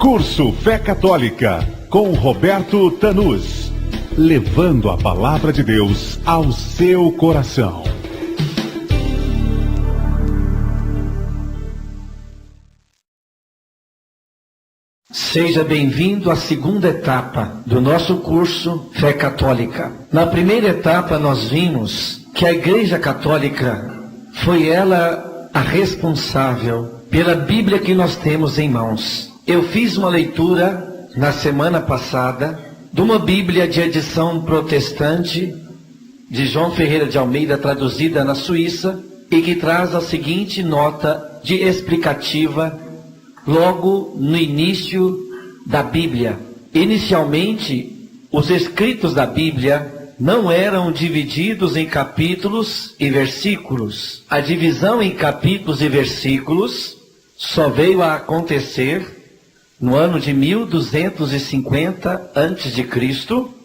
Curso Fé Católica, com Roberto Tanús. Levando a palavra de Deus ao seu coração. Seja bem-vindo à segunda etapa do nosso curso Fé Católica. Na primeira etapa nós vimos que a Igreja Católica foi ela a responsável pela Bíblia que nós temos em mãos. Eu fiz uma leitura na semana passada de uma Bíblia de edição protestante de João Ferreira de Almeida, traduzida na Suíça, e que traz a seguinte nota de explicativa logo no início da Bíblia. Inicialmente, os escritos da Bíblia não eram divididos em capítulos e versículos. A divisão em capítulos e versículos só veio a acontecer no ano de 1250 a.C.,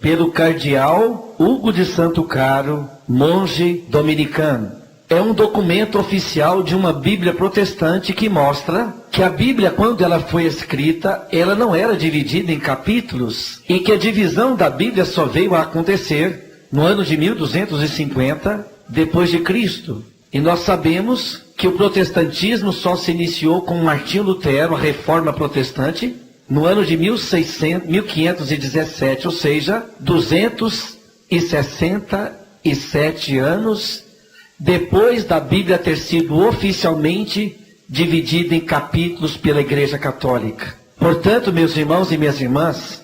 pelo cardeal Hugo de Santo Caro, monge dominicano. É um documento oficial de uma Bíblia protestante que mostra que a Bíblia, quando ela foi escrita, ela não era dividida em capítulos, e que a divisão da Bíblia só veio a acontecer no ano de 1250 depois de Cristo. E nós sabemos que o protestantismo só se iniciou com Martinho Lutero, a Reforma Protestante, no ano de 1517, ou seja, 267 anos depois da Bíblia ter sido oficialmente dividida em capítulos pela Igreja Católica. Portanto, meus irmãos e minhas irmãs,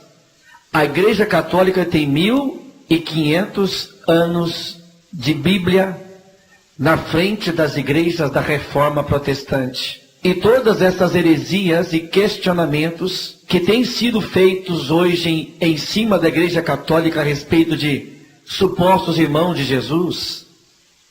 a Igreja Católica tem 1500 anos de Bíblia na frente das igrejas da Reforma Protestante. E todas essas heresias e questionamentos que têm sido feitos hoje em cima da Igreja Católica a respeito de supostos irmãos de Jesus,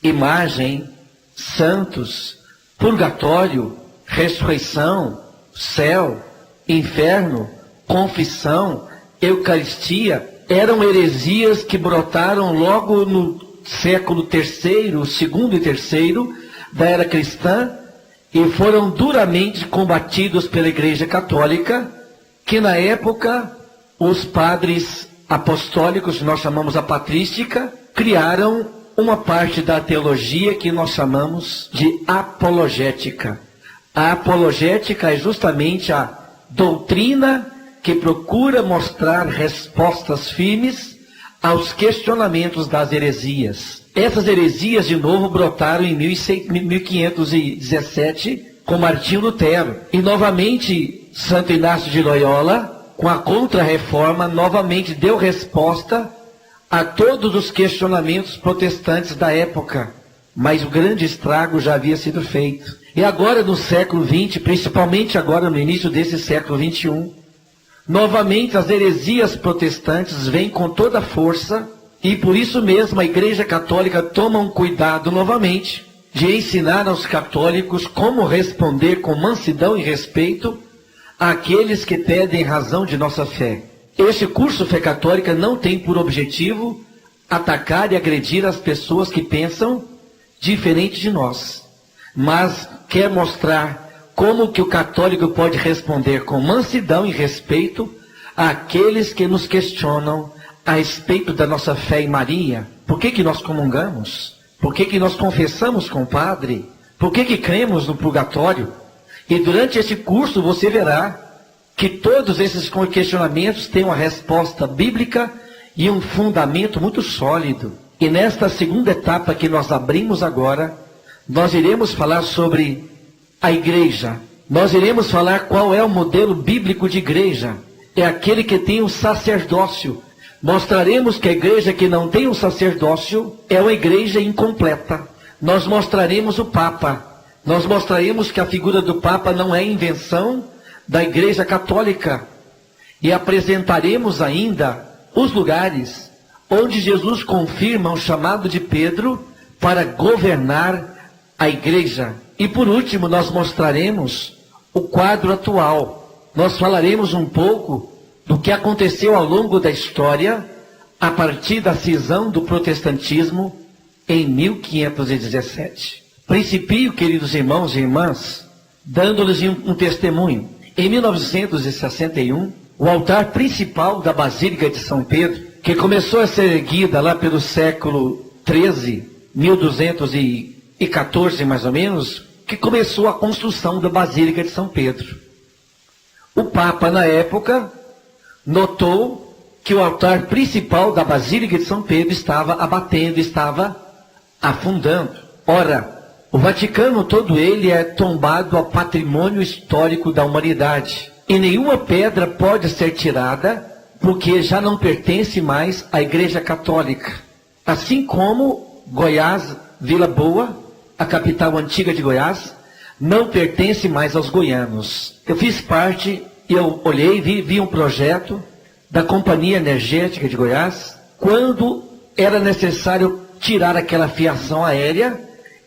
imagem, santos, purgatório, ressurreição, céu, inferno, confissão, eucaristia, eram heresias que brotaram logo no século III, segundo e terceiro da era cristã, e foram duramente combatidos pela Igreja Católica, que na época os padres apostólicos, nós chamamos a patrística, criaram uma parte da teologia que nós chamamos de apologética. A apologética é justamente a doutrina que procura mostrar respostas firmes aos questionamentos das heresias. Essas heresias, de novo, brotaram em 1517 com Martinho Lutero. E novamente, Santo Inácio de Loyola, com a Contra-Reforma, novamente deu resposta a todos os questionamentos protestantes da época. Mas o grande estrago já havia sido feito. E agora, no século XX, principalmente agora no início desse século XXI, novamente as heresias protestantes vêm com toda a força, e por isso mesmo a Igreja Católica toma um cuidado novamente de ensinar aos católicos como responder com mansidão e respeito àqueles que pedem razão de nossa fé. Este curso Fé Católica não tem por objetivo atacar e agredir as pessoas que pensam diferente de nós, mas quer mostrar como que o católico pode responder com mansidão e respeito àqueles que nos questionam a respeito da nossa fé em Maria. Por que nós comungamos? Por que nós confessamos com o Padre? Por que cremos no purgatório? E durante esse curso você verá que todos esses questionamentos têm uma resposta bíblica e um fundamento muito sólido. E nesta segunda etapa que nós abrimos agora, nós iremos falar sobre a igreja. Nós iremos falar qual é o modelo bíblico de igreja. É aquele que tem um sacerdócio. Mostraremos que a igreja que não tem um sacerdócio é uma igreja incompleta. Nós mostraremos o Papa. Nós mostraremos que a figura do Papa não é invenção da Igreja Católica. E apresentaremos ainda os lugares onde Jesus confirma o chamado de Pedro para governar a igreja. E por último, nós mostraremos o quadro atual. Nós falaremos um pouco do que aconteceu ao longo da história, a partir da cisão do protestantismo em 1517. Principio, queridos irmãos e irmãs, dando-lhes um testemunho. Em 1961, o altar principal da Basílica de São Pedro, que começou a ser erguida lá pelo século XIII, 1214 mais ou menos, que começou a construção da Basílica de São Pedro. O Papa, na época, notou que o altar principal da Basílica de São Pedro estava abatendo, estava afundando. Ora, o Vaticano todo ele é tombado ao patrimônio histórico da humanidade. E nenhuma pedra pode ser tirada, porque já não pertence mais à Igreja Católica. Assim como Goiás, Vila Boa, a capital antiga de Goiás, não pertence mais aos goianos. Eu fiz parte, eu olhei, vi um projeto da Companhia Energética de Goiás, quando era necessário tirar aquela fiação aérea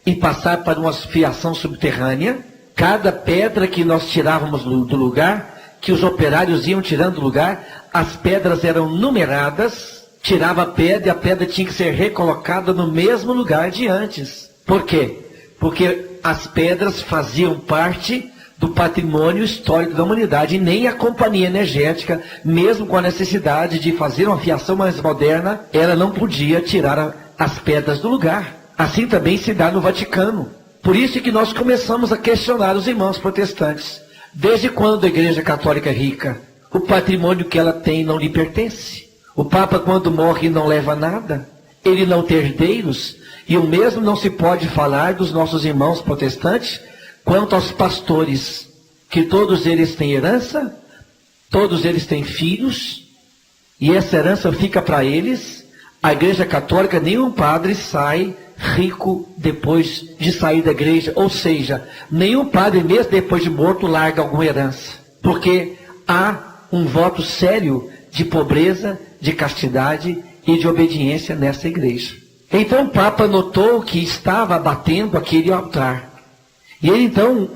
e passar para uma fiação subterrânea. Cada pedra que nós tirávamos do lugar, que os operários iam tirando do lugar, as pedras eram numeradas, tirava a pedra e a pedra tinha que ser recolocada no mesmo lugar de antes. Por quê? Porque as pedras faziam parte do patrimônio histórico da humanidade, e nem a companhia energética, mesmo com a necessidade de fazer uma fiação mais moderna, ela não podia tirar as pedras do lugar. Assim também se dá no Vaticano. Por isso que nós começamos a questionar os irmãos protestantes. Desde quando a Igreja Católica é rica? O patrimônio que ela tem não lhe pertence. O Papa, quando morre, não leva nada. Ele não tem herdeiros. E o mesmo não se pode falar dos nossos irmãos protestantes quanto aos pastores, que todos eles têm herança, todos eles têm filhos, e essa herança fica para eles. A Igreja Católica, nenhum padre sai rico depois de sair da igreja, ou seja, nenhum padre mesmo depois de morto larga alguma herança, porque há um voto sério de pobreza, de castidade e de obediência nessa igreja. Então o Papa notou que estava abatendo aquele altar. E ele então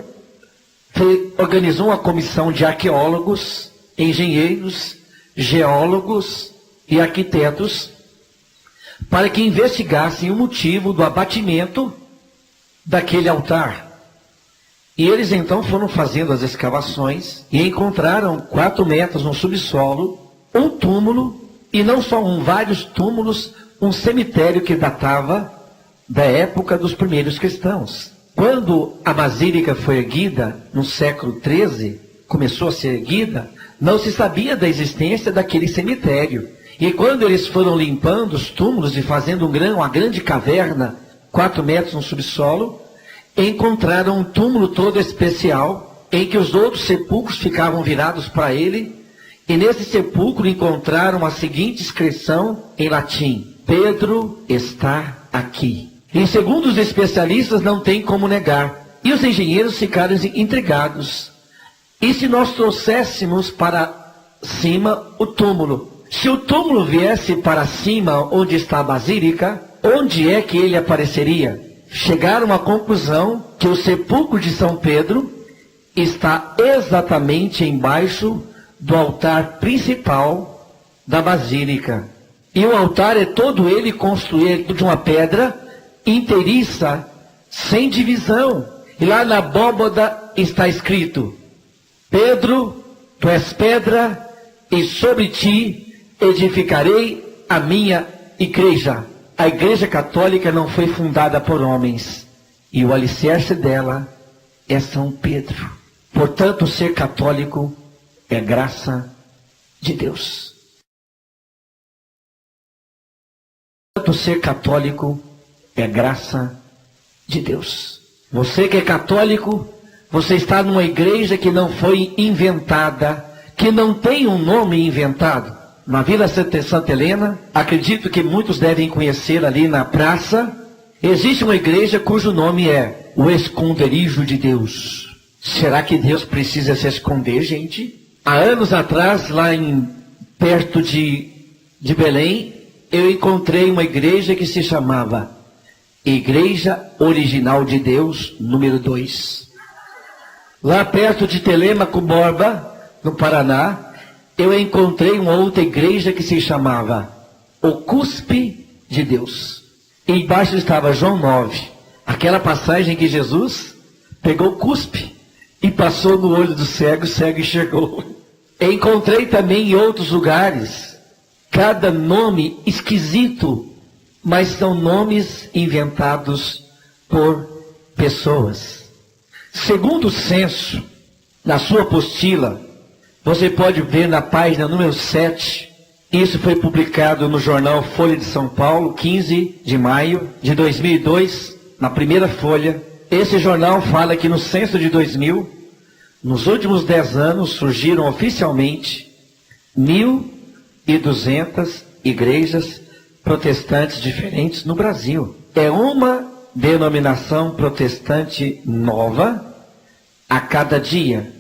organizou uma comissão de arqueólogos, engenheiros, geólogos e arquitetos para que investigassem o motivo do abatimento daquele altar. E eles então foram fazendo as escavações e encontraram 4 metros no subsolo um túmulo, e não só um, vários túmulos, um cemitério que datava da época dos primeiros cristãos. Quando a Basílica foi erguida, no século XIII, começou a ser erguida, não se sabia da existência daquele cemitério. E quando eles foram limpando os túmulos e fazendo uma grande caverna, 4 metros no subsolo, encontraram um túmulo todo especial, em que os outros sepulcros ficavam virados para ele, e nesse sepulcro encontraram a seguinte inscrição em latim: Pedro está aqui. E segundo os especialistas, não tem como negar. E os engenheiros ficaram intrigados. E se nós trouxéssemos para cima o túmulo? Se o túmulo viesse para cima onde está a basílica, onde é que ele apareceria? Chegaram à conclusão que o sepulcro de São Pedro está exatamente embaixo do altar principal da basílica. E o altar é todo ele construído de uma pedra inteiriça, sem divisão. E lá na abóbada está escrito: Pedro, tu és pedra, e sobre ti edificarei a minha igreja. A Igreja Católica não foi fundada por homens, e o alicerce dela é São Pedro. Portanto, ser católico é graça de Deus. Portanto, ser católico é graça de Deus. Você que é católico, você está numa igreja que não foi inventada, que não tem um nome inventado. Na Vila Santa Helena, acredito que muitos devem conhecer ali na praça, existe uma igreja cujo nome é o Esconderijo de Deus. Será que Deus precisa se esconder, gente? Há anos atrás, perto de Belém, eu encontrei uma igreja que se chamava Igreja Original de Deus, número 2. Lá perto de Telêmaco Borba, no Paraná, eu encontrei uma outra igreja que se chamava O Cuspe de Deus. E embaixo estava João 9, aquela passagem que Jesus pegou o cuspe e passou no olho do cego, o cego enxergou. Encontrei também em outros lugares cada nome esquisito, mas são nomes inventados por pessoas. Segundo o censo, na sua apostila, você pode ver na página número 7, isso foi publicado no jornal Folha de São Paulo, 15 de maio de 2002, na primeira folha. Esse jornal fala que no censo de 2000, nos últimos 10 anos, surgiram oficialmente 1.200 igrejas protestantes diferentes no Brasil. É uma denominação protestante nova a cada dia.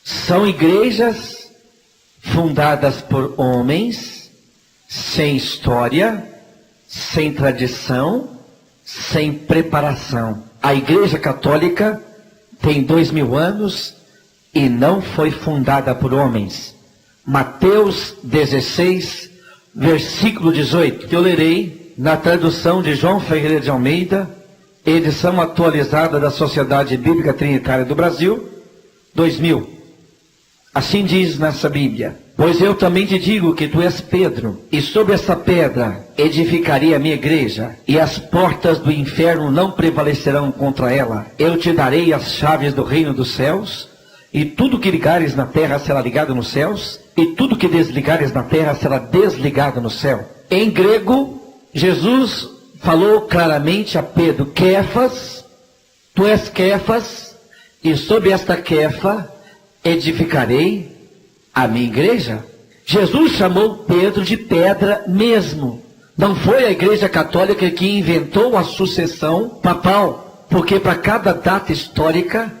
São igrejas fundadas por homens, sem história, sem tradição, sem preparação. A Igreja Católica tem 2000 anos e não foi fundada por homens. Mateus 16, versículo 18, que eu lerei na tradução de João Ferreira de Almeida, edição atualizada da Sociedade Bíblica Trinitária do Brasil, 2000. Assim diz nessa Bíblia: pois eu também te digo que tu és Pedro, e sobre essa pedra edificarei a minha igreja, e as portas do inferno não prevalecerão contra ela. Eu te darei as chaves do reino dos céus, e tudo que ligares na terra será ligado nos céus, e tudo que desligares na terra será desligado no céu. Em grego, Jesus falou claramente a Pedro: Kefas, tu és Kefas, e sobre esta Kefa edificarei a minha igreja. Jesus chamou Pedro de pedra mesmo. Não foi a Igreja Católica que inventou a sucessão papal, porque para cada data histórica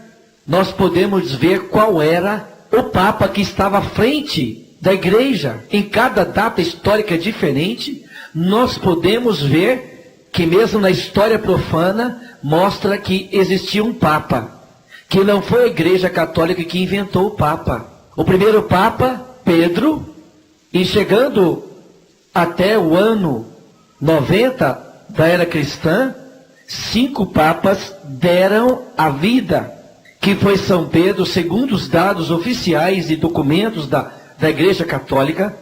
nós podemos ver qual era o Papa que estava à frente da igreja. Em cada data histórica diferente, nós podemos ver que mesmo na história profana mostra que existia um Papa, que não foi a Igreja Católica que inventou o Papa. O primeiro Papa, Pedro, e chegando até o ano 90 da era cristã, 5 papas deram a vida, que foi São Pedro. Segundo os dados oficiais e documentos da Igreja Católica,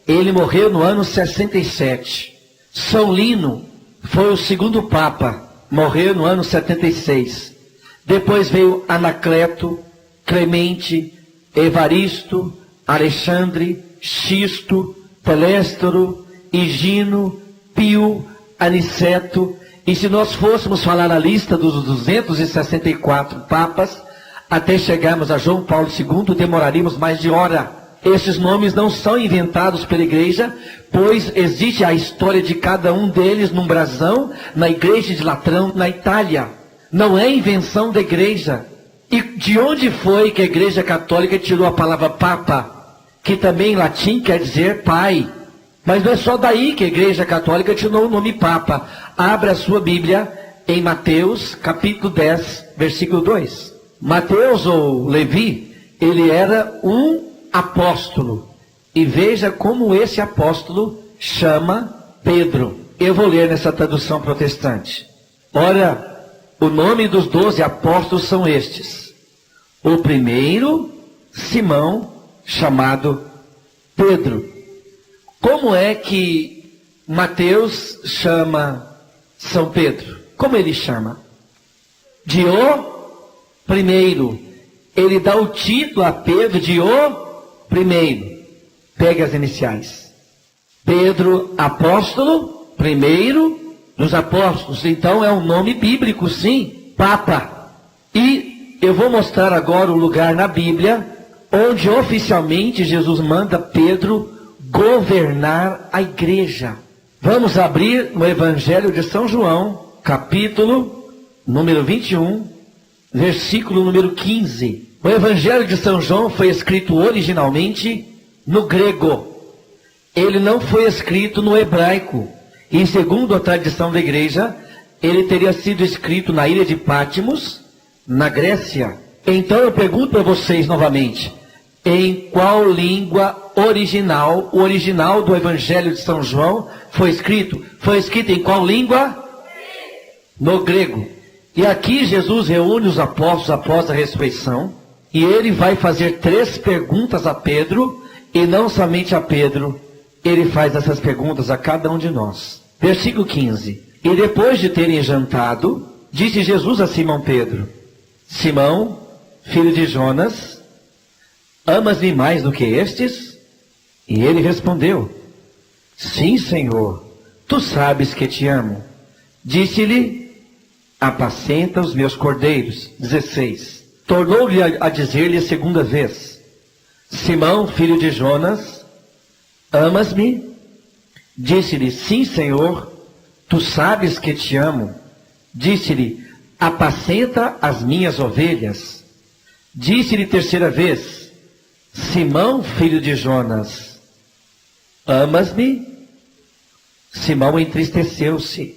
ele morreu no ano 67. São Lino foi o segundo Papa, morreu no ano 76. Depois veio Anacleto, Clemente, Evaristo, Alexandre, Xisto, Teléstoro, Higino, Pio, Aniceto. E se nós fôssemos falar a lista dos 264 papas, até chegarmos a João Paulo II, demoraríamos mais de hora. Esses nomes não são inventados pela igreja, pois existe a história de cada um deles num brasão, na igreja de Latrão, na Itália. Não é invenção da igreja. E de onde foi que a Igreja Católica tirou a palavra Papa, que também em latim quer dizer pai? Mas não é só daí que a Igreja Católica tirou o nome Papa. Abra a sua Bíblia em Mateus, capítulo 10, versículo 2. Mateus, ou Levi, ele era um apóstolo. E veja como esse apóstolo chama Pedro. Eu vou ler nessa tradução protestante. Ora, o nome dos 12 apóstolos são estes. O primeiro, Simão, chamado Pedro. Como é que Mateus chama São Pedro? Como ele chama? De o primeiro. Ele dá o título a Pedro de o primeiro. Pega as iniciais. Pedro, apóstolo, primeiro dos apóstolos. Então é um nome bíblico, sim, Papa. E eu vou mostrar agora o lugar na Bíblia onde oficialmente Jesus manda Pedro governar a igreja. Vamos abrir no Evangelho de São João, capítulo número 21, versículo número 15. O Evangelho de São João foi escrito originalmente no grego. Ele não foi escrito no hebraico. E segundo a tradição da igreja, ele teria sido escrito na ilha de Patmos, na Grécia. Então eu pergunto para vocês novamente, em qual língua original, o original do Evangelho de São João foi escrito? Foi escrito em qual língua? No grego. E aqui Jesus reúne os apóstolos após a ressurreição, e ele vai fazer 3 perguntas a Pedro, e não somente a Pedro, ele faz essas perguntas a cada um de nós. Versículo 15. E depois de terem jantado, disse Jesus a Simão Pedro: Simão, filho de Jonas, amas-me mais do que estes? E ele respondeu: Sim, Senhor, tu sabes que te amo. Disse-lhe: apacenta os meus cordeiros. 16. Tornou-lhe a dizer-lhe a segunda vez: Simão, filho de Jonas, amas-me? Disse-lhe: Sim, Senhor, tu sabes que te amo. Disse-lhe: apacenta as minhas ovelhas. Disse-lhe terceira vez: Simão, filho de Jonas, amas-me? Simão entristeceu-se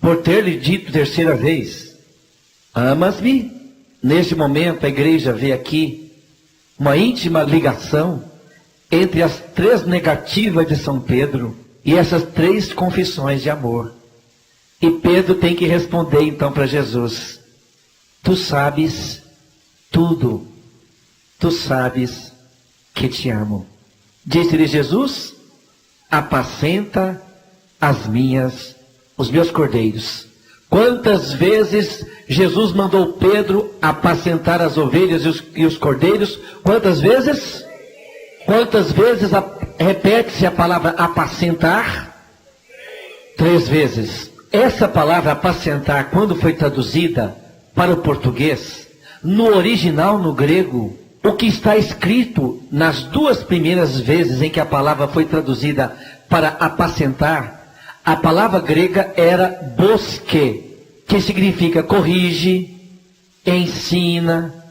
por ter-lhe dito terceira vez: amas-me? Neste momento a igreja vê aqui uma íntima ligação entre as 3 negativas de São Pedro e essas 3 confissões de amor. E Pedro tem que responder então para Jesus: tu sabes tudo, tu sabes que te amo. Disse-lhe Jesus: apacenta os meus cordeiros. Quantas vezes Jesus mandou Pedro apacentar as ovelhas e os cordeiros? Quantas vezes? Quantas vezes repete-se a palavra apacentar? 3 vezes. Essa palavra apacentar, quando foi traduzida para o português, no original, no grego, o que está escrito nas 2 primeiras vezes em que a palavra foi traduzida para apacentar, a palavra grega era bosque, que significa corrige, ensina,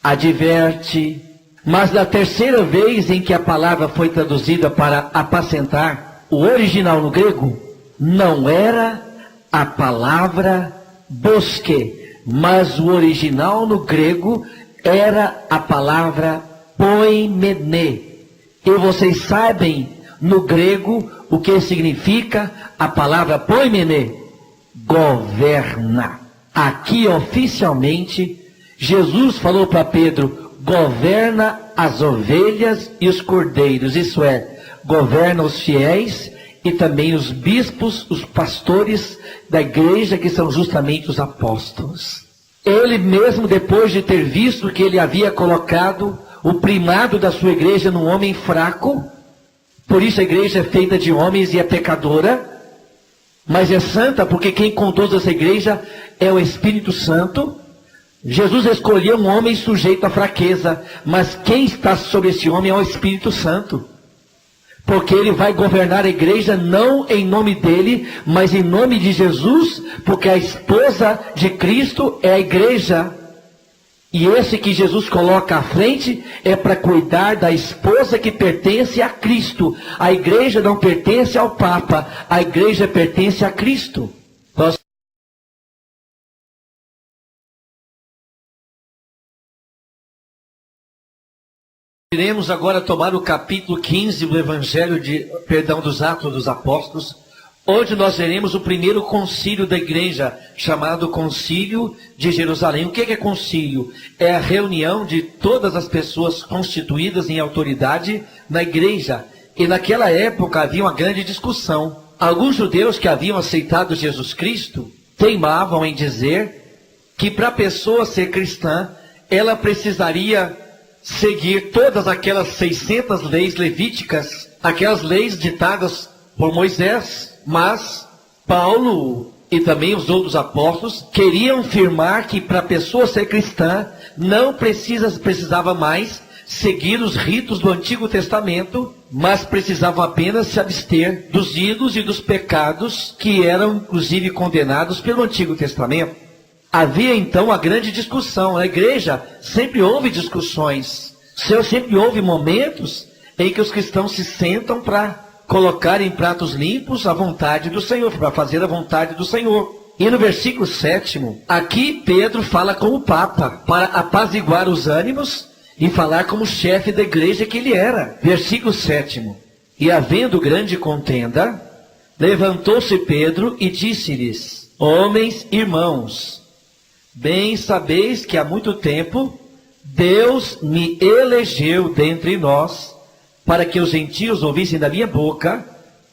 adverte. Mas na terceira vez em que a palavra foi traduzida para apacentar, o original no grego não era a palavra bosque, mas o original no grego era a palavra poimene. E vocês sabem no grego o que significa a palavra poimene? Governa. Aqui oficialmente Jesus falou para Pedro: governa as ovelhas e os cordeiros, isso é, governa os fiéis e também os bispos, os pastores da igreja, que são justamente os apóstolos. Ele mesmo, depois de ter visto que ele havia colocado o primado da sua igreja num homem fraco, por isso a igreja é feita de homens e é pecadora, mas é santa, porque quem conduz essa igreja é o Espírito Santo. Jesus escolheu um homem sujeito à fraqueza, mas quem está sobre esse homem é o Espírito Santo. Porque ele vai governar a igreja não em nome dele, mas em nome de Jesus, porque a esposa de Cristo é a igreja. E esse que Jesus coloca à frente é para cuidar da esposa que pertence a Cristo. A igreja não pertence ao Papa, a igreja pertence a Cristo. Nós iremos agora tomar o capítulo 15 do Evangelho dos Atos dos Apóstolos, onde nós veremos o primeiro concílio da igreja, chamado Concílio de Jerusalém. O que é concílio? É a reunião de todas as pessoas constituídas em autoridade na igreja. E naquela época havia uma grande discussão. Alguns judeus que haviam aceitado Jesus Cristo teimavam em dizer que para a pessoa ser cristã, ela precisaria seguir todas aquelas 600 leis levíticas, aquelas leis ditadas por Moisés. Mas Paulo e também os outros apóstolos queriam afirmar que para a pessoa ser cristã não precisava mais seguir os ritos do Antigo Testamento, mas precisavam apenas se abster dos ídolos e dos pecados que eram inclusive condenados pelo Antigo Testamento. Havia então a grande discussão. Na igreja sempre houve discussões, sempre houve momentos em que os cristãos se sentam para colocar em pratos limpos a vontade do Senhor, para fazer a vontade do Senhor. E no versículo 7, aqui Pedro fala com o Papa, para apaziguar os ânimos e falar como chefe da igreja que ele era. Versículo 7. E havendo grande contenda, levantou-se Pedro e disse-lhes: homens, irmãos, Bem sabeis que há muito tempo Deus me elegeu dentre nós, para que os gentios ouvissem da minha boca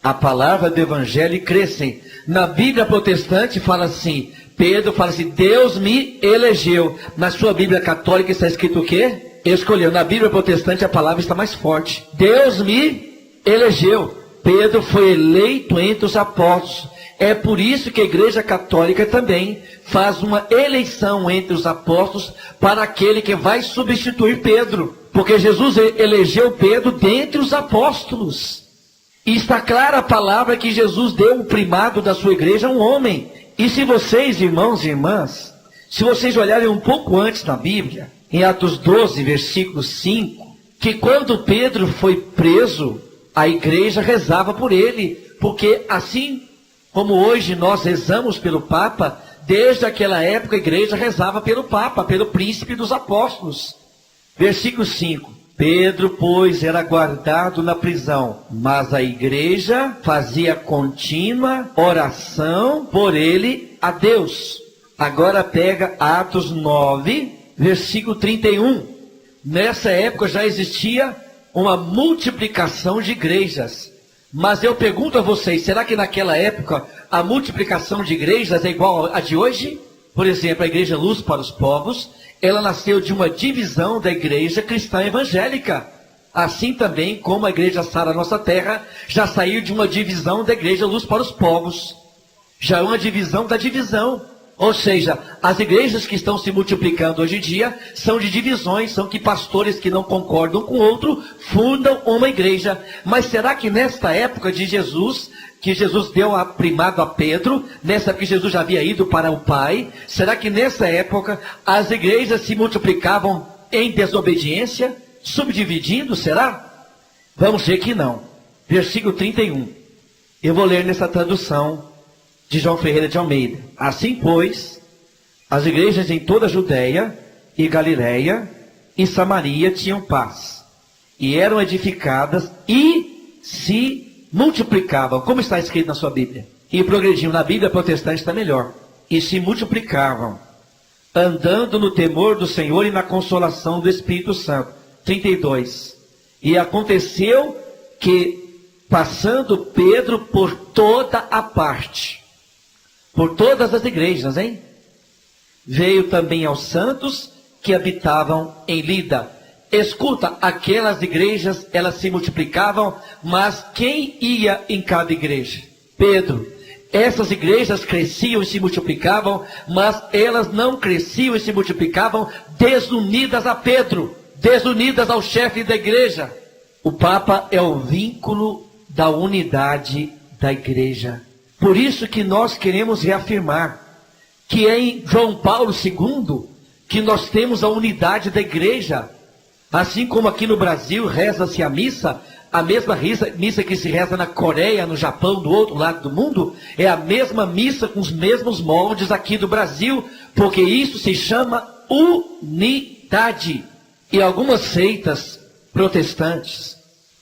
a palavra do evangelho e crescem. Na Bíblia protestante fala assim, Pedro fala assim, Deus me elegeu. Na sua Bíblia católica está escrito o quê? Escolheu. Na Bíblia protestante a palavra está mais forte. Deus me elegeu. Pedro foi eleito entre os apóstolos. É por isso que a Igreja Católica também faz uma eleição entre os apóstolos para aquele que vai substituir Pedro. Porque Jesus elegeu Pedro dentre os apóstolos. E está clara a palavra que Jesus deu o primado da sua igreja a um homem. E se vocês, irmãos e irmãs, se vocês olharem um pouco antes na Bíblia, em Atos 12, versículo 5, que quando Pedro foi preso, a igreja rezava por ele. Porque assim como hoje nós rezamos pelo Papa, desde aquela época a igreja rezava pelo Papa, pelo príncipe dos apóstolos. Versículo 5. Pedro, pois, era guardado na prisão, mas a igreja fazia contínua oração por ele a Deus. Agora pega Atos 9, versículo 31. Nessa época já existia uma multiplicação de igrejas. Mas eu pergunto a vocês, será que naquela época a multiplicação de igrejas é igual a de hoje? Por exemplo, a Igreja Luz para os Povos, ela nasceu de uma divisão da igreja cristã evangélica. Assim também como a Igreja Sara Nossa Terra já saiu de uma divisão da Igreja Luz para os Povos. Já é uma divisão da divisão. Ou seja, as igrejas que estão se multiplicando hoje em dia são de divisões, são que pastores que não concordam com o outro fundam uma igreja. Mas será que nesta época de Jesus, que Jesus deu a primado a Pedro, nessa época que Jesus já havia ido para o Pai, será que nessa época as igrejas se multiplicavam em desobediência, subdividindo, será? Vamos ver que não. Versículo 31. Eu vou ler nessa tradução de João Ferreira de Almeida. Assim, pois, as igrejas em toda a Judéia e Galiléia e Samaria tinham paz, e eram edificadas e se multiplicavam, como está escrito na sua Bíblia. E progrediam. Na Bíblia protestante está melhor. E se multiplicavam, andando no temor do Senhor e na consolação do Espírito Santo. 32. E aconteceu que, passando Pedro por toda a parte, por todas as igrejas, hein? Veio também aos santos que habitavam em Lida. Escuta, aquelas igrejas, elas se multiplicavam, mas quem ia em cada igreja? Pedro. Essas igrejas cresciam e se multiplicavam, mas elas não cresciam e se multiplicavam desunidas a Pedro, desunidas ao chefe da igreja. O Papa é o vínculo da unidade da igreja. Por isso que nós queremos reafirmar que é em João Paulo II que nós temos a unidade da igreja. Assim como aqui no Brasil reza-se a missa, a mesma missa que se reza na Coreia, no Japão, do outro lado do mundo, é a mesma missa com os mesmos moldes aqui do Brasil, porque isso se chama unidade. E algumas seitas protestantes,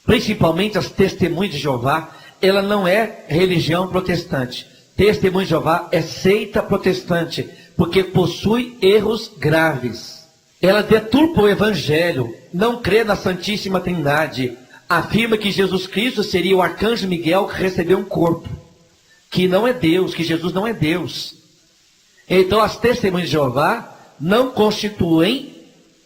principalmente as Testemunhas de Jeová, ela não é religião protestante. Testemunho de Jeová é seita protestante, porque possui erros graves. Ela deturpa o evangelho, não crê na Santíssima Trindade, afirma que Jesus Cristo seria o arcanjo Miguel que recebeu um corpo, que não é Deus, que Jesus não é Deus. Então as Testemunhas de Jeová não constituem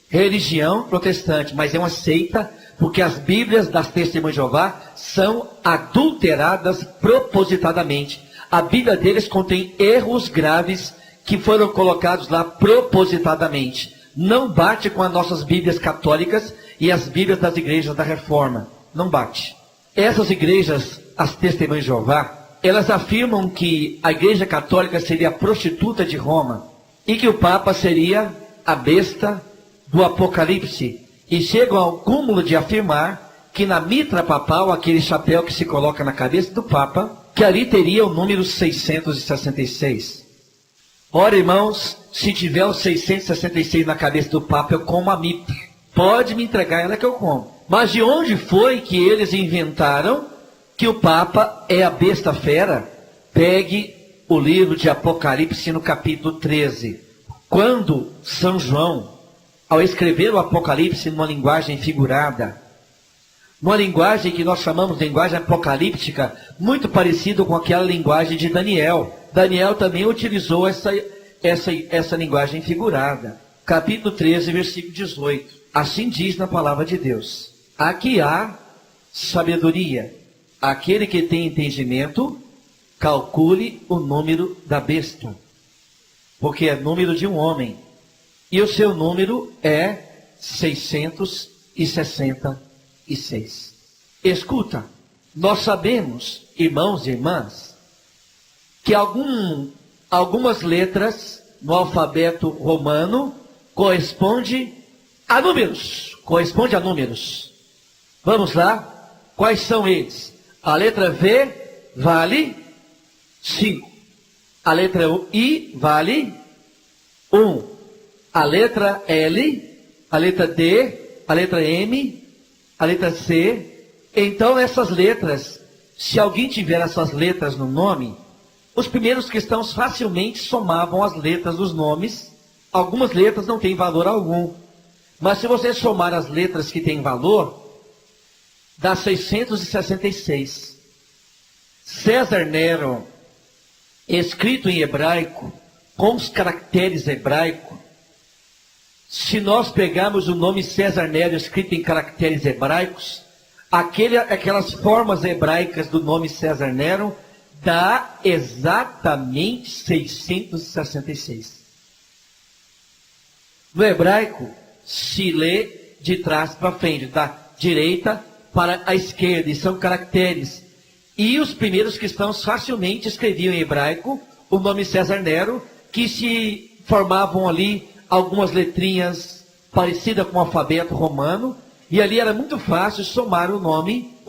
religião protestante, mas é uma seita, porque as Bíblias das Testemunhas de Jeová são adulteradas propositadamente. A Bíblia deles contém erros graves que foram colocados lá propositadamente. Não bate com as nossas Bíblias católicas e as Bíblias das igrejas da Reforma. Não bate. Essas igrejas, as Testemunhas de Jeová, elas afirmam que a Igreja Católica seria a prostituta de Roma e que o Papa seria a besta do Apocalipse. E chegam ao cúmulo de afirmar que na mitra papal, aquele chapéu que se coloca na cabeça do Papa, que ali teria o número 666. Ora, irmãos, se tiver o 666 na cabeça do Papa, eu como a mitra. Pode me entregar ela que eu como. Mas de onde foi que eles inventaram que o Papa é a besta fera? Pegue o livro de Apocalipse no capítulo 13. Quando São João, ao escrever o Apocalipse numa linguagem figurada, uma linguagem que nós chamamos de linguagem apocalíptica, muito parecida com aquela linguagem de Daniel. Daniel também utilizou essa linguagem figurada. Capítulo 13, versículo 18. Assim diz na palavra de Deus: aqui há sabedoria. Aquele que tem entendimento, calcule o número da besta, porque é número de um homem, e o seu número é 666. Escuta, nós sabemos, irmãos e irmãs, que algumas letras no alfabeto romano correspondem a números. Vamos lá? Quais são eles? A letra V vale 5. A letra I vale 1. A letra L, a letra D, a letra M, a letra C. Então essas letras, se alguém tiver essas letras no nome, os primeiros cristãos facilmente somavam as letras dos nomes. Algumas letras não têm valor algum. Mas se você somar as letras que têm valor, dá 666. César Nero, escrito em hebraico, com os caracteres hebraicos, se nós pegarmos o nome César Nero escrito em caracteres hebraicos, aquelas formas hebraicas do nome César Nero, dá exatamente 666. No hebraico, se lê de trás para frente, da direita para a esquerda, e são caracteres. E os primeiros cristãos facilmente escreviam em hebraico o nome César Nero, que se formavam ali algumas letrinhas parecidas com o alfabeto romano, e ali era muito fácil somar o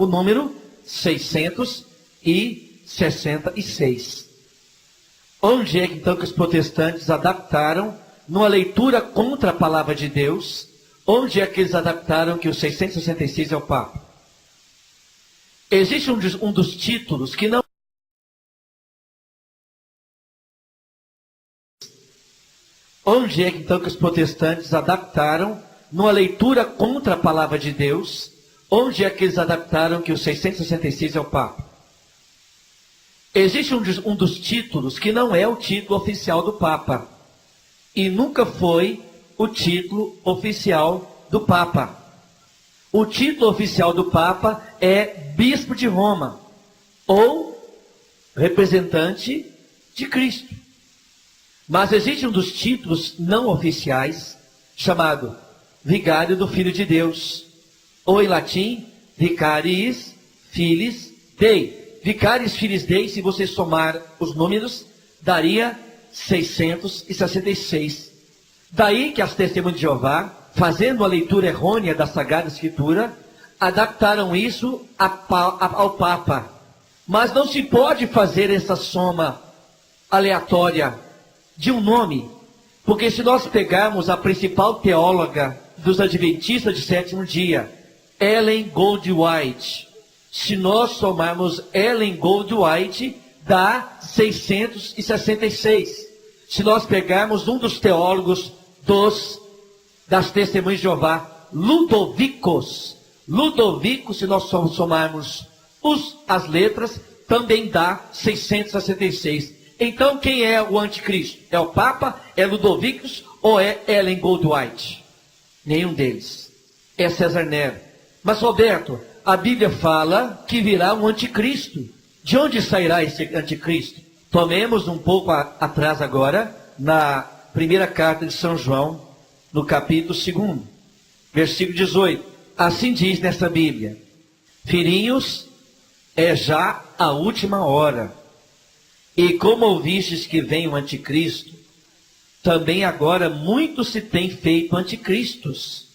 número 666. Onde é que então que os protestantes adaptaram, numa leitura contra a palavra de Deus, onde é que eles adaptaram que o 666 é o Papa? Existe um dos títulos que não... Onde é que então que os protestantes adaptaram, numa leitura contra a palavra de Deus, onde é que eles adaptaram que o 666 é o Papa? Existe um dos títulos que não é o título oficial do Papa, e nunca foi o título oficial do Papa. O título oficial do Papa é Bispo de Roma, ou representante de Cristo. Mas existe um dos títulos não oficiais, chamado Vigário do Filho de Deus, ou em latim, Vicariis Filis Dei. Vicariis Filis Dei, se você somar os números, daria 666. Daí que as testemunhas de Jeová, fazendo a leitura errônea da Sagrada Escritura, adaptaram isso ao Papa. Mas não se pode fazer essa soma aleatória de um nome, porque se nós pegarmos a principal teóloga dos Adventistas de sétimo dia, Ellen Goldwhite, se nós somarmos Ellen Goldwhite, dá 666. Se nós pegarmos um dos teólogos das Testemunhas de Jeová, Ludovico, se nós somarmos as letras, também dá 666. Então, quem é o anticristo? É o Papa? É Ludovicus? Ou é Ellen Goldwhite? Nenhum deles. É César Nero. Mas, Roberto, a Bíblia fala que virá um anticristo. De onde sairá esse anticristo? Tomemos um pouco atrás agora, na primeira carta de São João, no capítulo 2, versículo 18. Assim diz nessa Bíblia: filhinhos, é já a última hora. E como ouvistes que vem o anticristo, também agora muito se tem feito anticristos,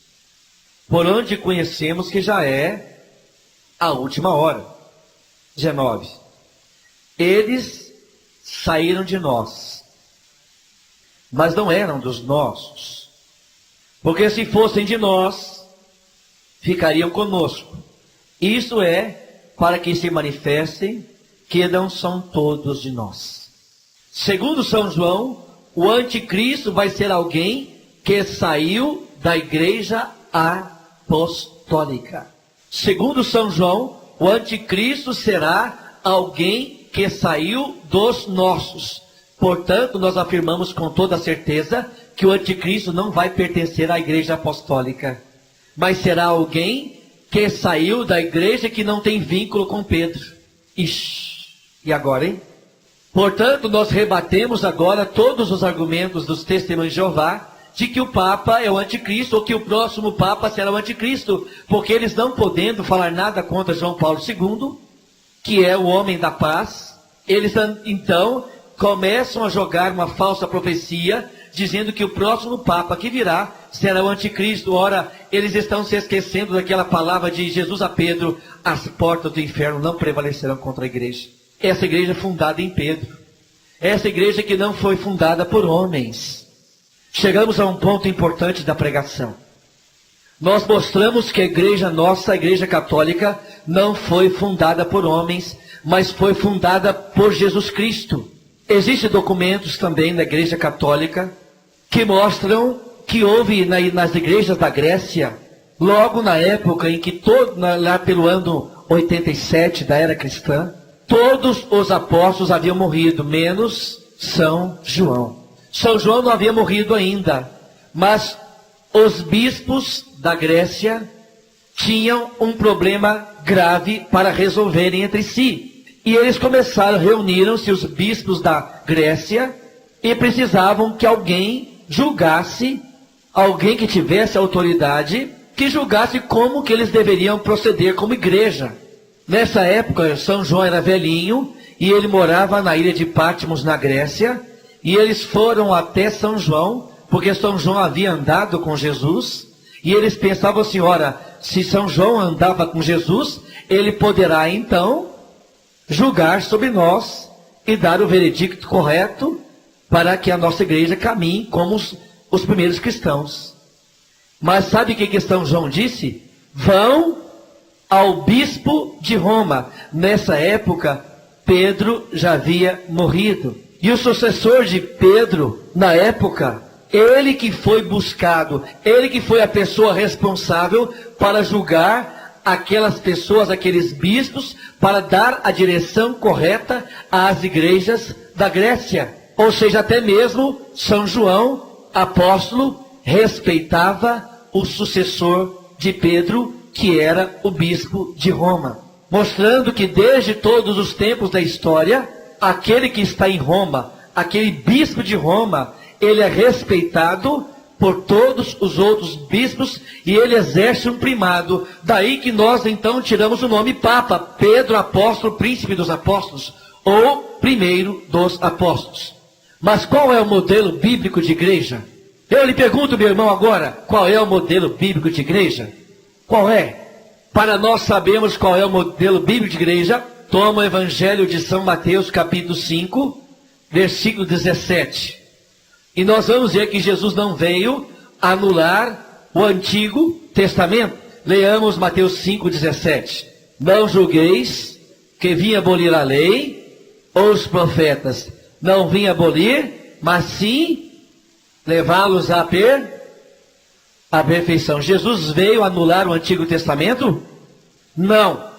por onde conhecemos que já é a última hora. 19. Eles saíram de nós, mas não eram dos nossos, porque se fossem de nós, ficariam conosco. Isso é para que se manifestem que não são todos de nós. Segundo São João, o anticristo vai ser alguém que saiu da igreja apostólica. Segundo São João, o anticristo será alguém que saiu dos nossos. Portanto, nós afirmamos com toda certeza que o anticristo não vai pertencer à igreja apostólica, mas será alguém que saiu da igreja que não tem vínculo com Pedro. Ixi, e agora, hein? Portanto, nós rebatemos agora todos os argumentos dos testemunhos de Jeová de que o Papa é o anticristo, ou que o próximo Papa será o anticristo, porque eles não podendo falar nada contra João Paulo II, que é o homem da paz, eles então começam a jogar uma falsa profecia, dizendo que o próximo Papa que virá será o anticristo. Ora, eles estão se esquecendo daquela palavra de Jesus a Pedro: as portas do inferno não prevalecerão contra a igreja. Essa igreja é fundada em Pedro. Essa igreja que não foi fundada por homens. Chegamos a um ponto importante da pregação. Nós mostramos que a igreja nossa, a igreja católica, não foi fundada por homens, mas foi fundada por Jesus Cristo. Existem documentos também na igreja católica que mostram que houve nas igrejas da Grécia, logo na época em que, lá pelo ano 87 da era cristã, todos os apóstolos haviam morrido, menos São João. São João não havia morrido ainda, mas os bispos da Grécia tinham um problema grave para resolverem entre si. E eles reuniram-se os bispos da Grécia e precisavam que alguém julgasse, alguém que tivesse autoridade, que julgasse como que eles deveriam proceder como igreja. Nessa época, São João era velhinho e ele morava na ilha de Patmos, na Grécia, e eles foram até São João, porque São João havia andado com Jesus, e eles pensavam assim: ora, se São João andava com Jesus, ele poderá então julgar sobre nós e dar o veredicto correto para que a nossa igreja caminhe como os primeiros cristãos. Mas sabe o que São João disse? Vão ao bispo de Roma. Nessa época, Pedro já havia morrido. E o sucessor de Pedro, na época, ele que foi buscado, ele que foi a pessoa responsável para julgar aquelas pessoas, aqueles bispos, para dar a direção correta às igrejas da Grécia. Ou seja, até mesmo São João, apóstolo, respeitava o sucessor de Pedro, que era o bispo de Roma. Mostrando que desde todos os tempos da história, aquele que está em Roma, aquele bispo de Roma, ele é respeitado por todos os outros bispos e ele exerce um primado. Daí que nós então tiramos o nome Papa, Pedro Apóstolo, Príncipe dos Apóstolos, ou primeiro dos apóstolos. Mas qual é o modelo bíblico de igreja? Eu lhe pergunto, meu irmão, agora, qual é o modelo bíblico de igreja? Qual é? Para nós sabermos qual é o modelo bíblico de igreja, toma o Evangelho de São Mateus, capítulo 5, versículo 17. E nós vamos ver que Jesus não veio anular o Antigo Testamento. Leamos Mateus 5, 17. Não julgueis que vim abolir a lei ou os profetas. Não vim abolir, mas sim levá-los à perfeição. Jesus veio anular o Antigo Testamento? Não.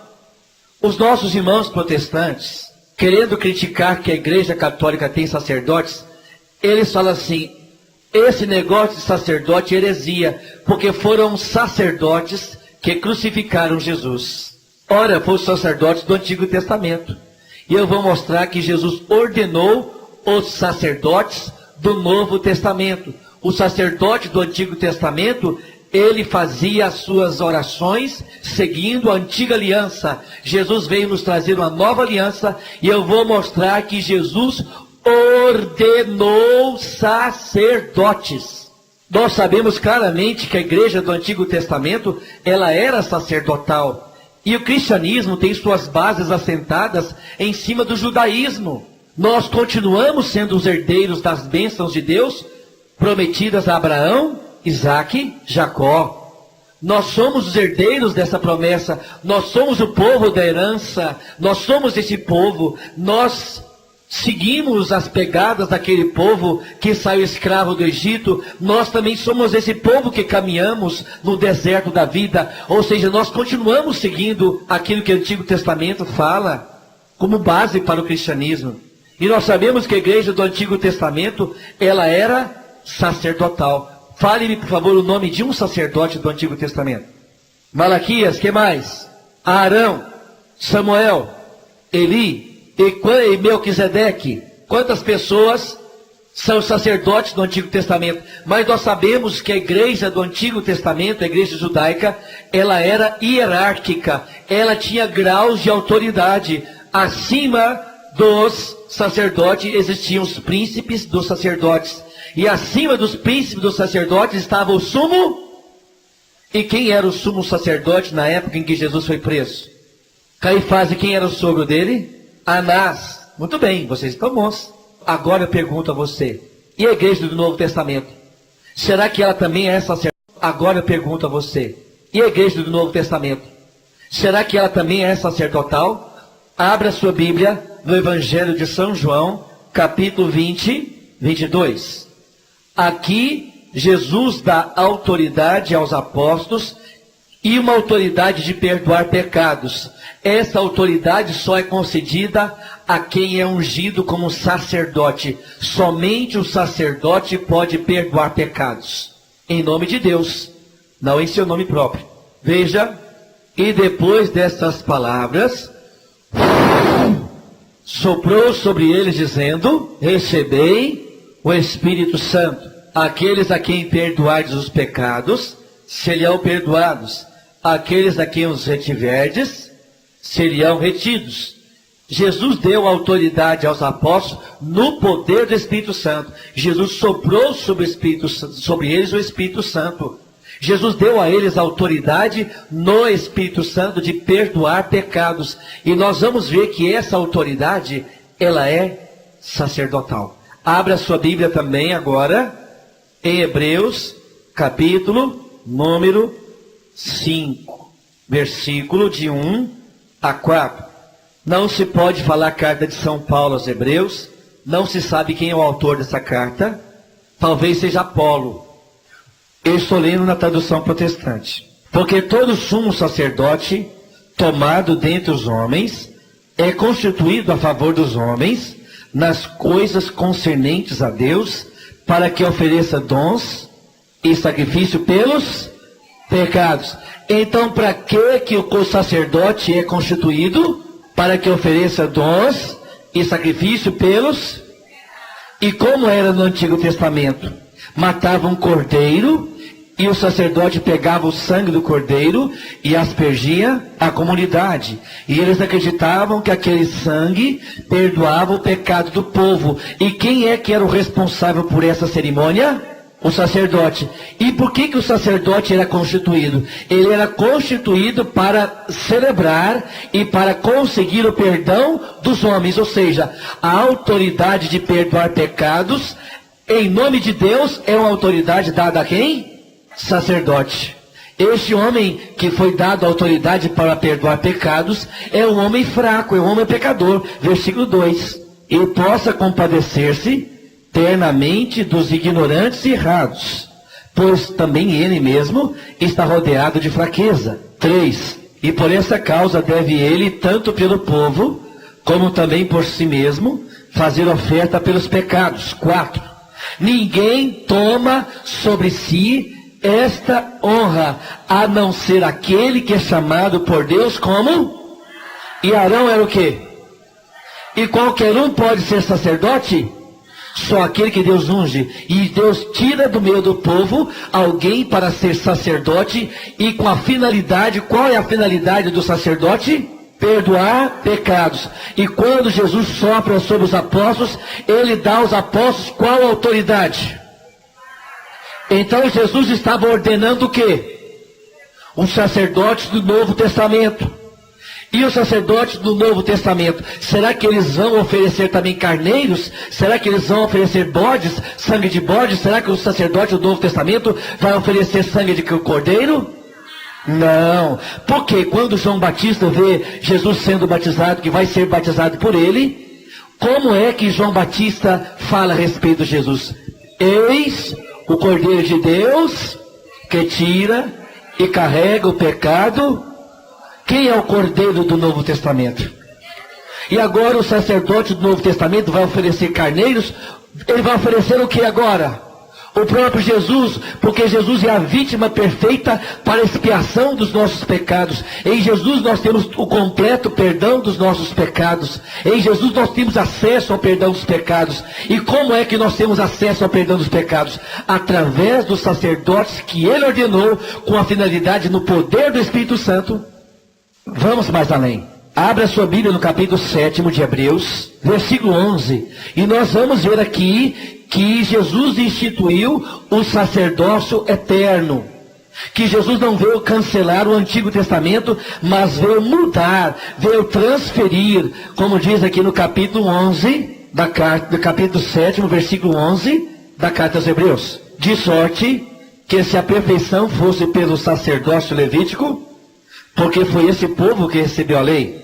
Os nossos irmãos protestantes, querendo criticar que a Igreja Católica tem sacerdotes, eles falam assim: esse negócio de sacerdote é heresia, porque foram sacerdotes que crucificaram Jesus. Ora, foram os sacerdotes do Antigo Testamento. E eu vou mostrar que Jesus ordenou os sacerdotes do Novo Testamento. O sacerdote do Antigo Testamento, ele fazia as suas orações seguindo a antiga aliança. Jesus veio nos trazer uma nova aliança e eu vou mostrar que Jesus ordenou sacerdotes. Nós sabemos claramente que a igreja do Antigo Testamento, ela era sacerdotal. E o cristianismo tem suas bases assentadas em cima do judaísmo. Nós continuamos sendo os herdeiros das bênçãos de Deus, prometidas a Abraão, Isaque, Jacó. Nós somos os herdeiros dessa promessa. Nós somos o povo da herança. Nós somos esse povo. Nós seguimos as pegadas daquele povo que saiu escravo do Egito, nós também somos esse povo que caminhamos no deserto da vida, ou seja, nós continuamos seguindo aquilo que o Antigo Testamento fala como base para o cristianismo. E nós sabemos que a igreja do Antigo Testamento, ela era sacerdotal. Fale-me, por favor, o nome de um sacerdote do Antigo Testamento. Malaquias, que mais? Arão, Samuel, Eli e Melquisedeque. Quantas pessoas são sacerdotes do Antigo Testamento? Mas nós sabemos que a igreja do Antigo Testamento, a igreja judaica, ela era hierárquica. Ela tinha graus de autoridade. Acima dos sacerdotes existiam os príncipes dos sacerdotes. E acima dos príncipes dos sacerdotes estava o sumo. E quem era o sumo sacerdote na época em que Jesus foi preso? Caifás. E quem era o sogro dele? Anás. Muito bem, vocês estão bons. Agora eu pergunto a você, e a igreja do Novo Testamento? Será que ela também é sacerdotal? Agora eu pergunto a você, e a igreja do Novo Testamento? Será que ela também é sacerdotal? Abra sua Bíblia no Evangelho de São João, capítulo 20, 22. Aqui Jesus dá autoridade aos apóstolos e uma autoridade de perdoar pecados. Essa autoridade só é concedida a quem é ungido como sacerdote. Somente o sacerdote pode perdoar pecados. Em nome de Deus, não em seu nome próprio. Veja, e depois dessas palavras, soprou sobre eles dizendo: recebei o Espírito Santo. Aqueles a quem perdoardes os pecados, serão perdoados. Aqueles a quem os retiverdes, serão retidos. Jesus deu autoridade aos apóstolos no poder do Espírito Santo. Jesus soprou sobre eles o Espírito Santo. Jesus deu a eles autoridade no Espírito Santo de perdoar pecados. E nós vamos ver que essa autoridade, ela é sacerdotal. Abra sua Bíblia também agora, em Hebreus, capítulo número 5, versículo de 1 a 4. Não se pode falar carta de São Paulo aos Hebreus. Não se sabe quem é o autor dessa carta. Talvez seja Apolo. Eu estou lendo na tradução protestante. Porque todo sumo sacerdote, tomado dentre os homens, é constituído a favor dos homens, nas coisas concernentes a Deus, para que ofereça dons e sacrifício pelos pecados. Então, para que o sacerdote é constituído? Para que ofereça dons e sacrifício pelos... E como era no Antigo Testamento? Matava um cordeiro, e o sacerdote pegava o sangue do cordeiro e aspergia a comunidade. E eles acreditavam que aquele sangue perdoava o pecado do povo. E quem é que era o responsável por essa cerimônia? O sacerdote. E por que o sacerdote era constituído? Ele era constituído para celebrar e para conseguir o perdão dos homens. Ou seja, a autoridade de perdoar pecados, em nome de Deus, é uma autoridade dada a quem? Sacerdote. Este homem que foi dado a autoridade para perdoar pecados é um homem fraco, é um homem pecador. Versículo 2. E possa compadecer-se ternamente dos ignorantes e errados, pois também ele mesmo está rodeado de fraqueza. 3. E por essa causa deve ele, tanto pelo povo, como também por si mesmo, fazer oferta pelos pecados. 4. Ninguém toma sobre si esta honra, a não ser aquele que é chamado por Deus como? E Arão era o quê? E qualquer um pode ser sacerdote? Só aquele que Deus unge. E Deus tira do meio do povo alguém para ser sacerdote. E com a finalidade, qual é a finalidade do sacerdote? Perdoar pecados. E quando Jesus sopra sobre os apóstolos, ele dá aos apóstolos qual autoridade? Então Jesus estava ordenando o quê? Os sacerdotes do Novo Testamento. E os sacerdotes do Novo Testamento, será que eles vão oferecer também carneiros? Será que eles vão oferecer bodes, sangue de bode? Será que o sacerdote do Novo Testamento vai oferecer sangue de cordeiro? Não. Porque quando João Batista vê Jesus sendo batizado, que vai ser batizado por ele, Como é que João Batista fala a respeito de Jesus? Eis o Cordeiro de Deus que tira e carrega o pecado. Quem é o Cordeiro do Novo Testamento? E agora o sacerdote do Novo Testamento vai oferecer carneiros. Ele vai oferecer o que agora? O próprio Jesus, porque Jesus é a vítima perfeita para a expiação dos nossos pecados. Em Jesus nós temos o completo perdão dos nossos pecados. Em Jesus nós temos acesso ao perdão dos pecados. E como é que nós temos acesso ao perdão dos pecados? Através dos sacerdotes que Ele ordenou, com a finalidade, no poder do Espírito Santo. Vamos mais além. Abra sua Bíblia no capítulo 7 de Hebreus, versículo 11. E nós vamos ver aqui que Jesus instituiu o sacerdócio eterno. Que Jesus não veio cancelar o Antigo Testamento, mas veio mudar, veio transferir, como diz aqui no capítulo 11, do capítulo 7, versículo 11, da carta aos Hebreus. De sorte que se a perfeição fosse pelo sacerdócio levítico, porque foi esse povo que recebeu a lei,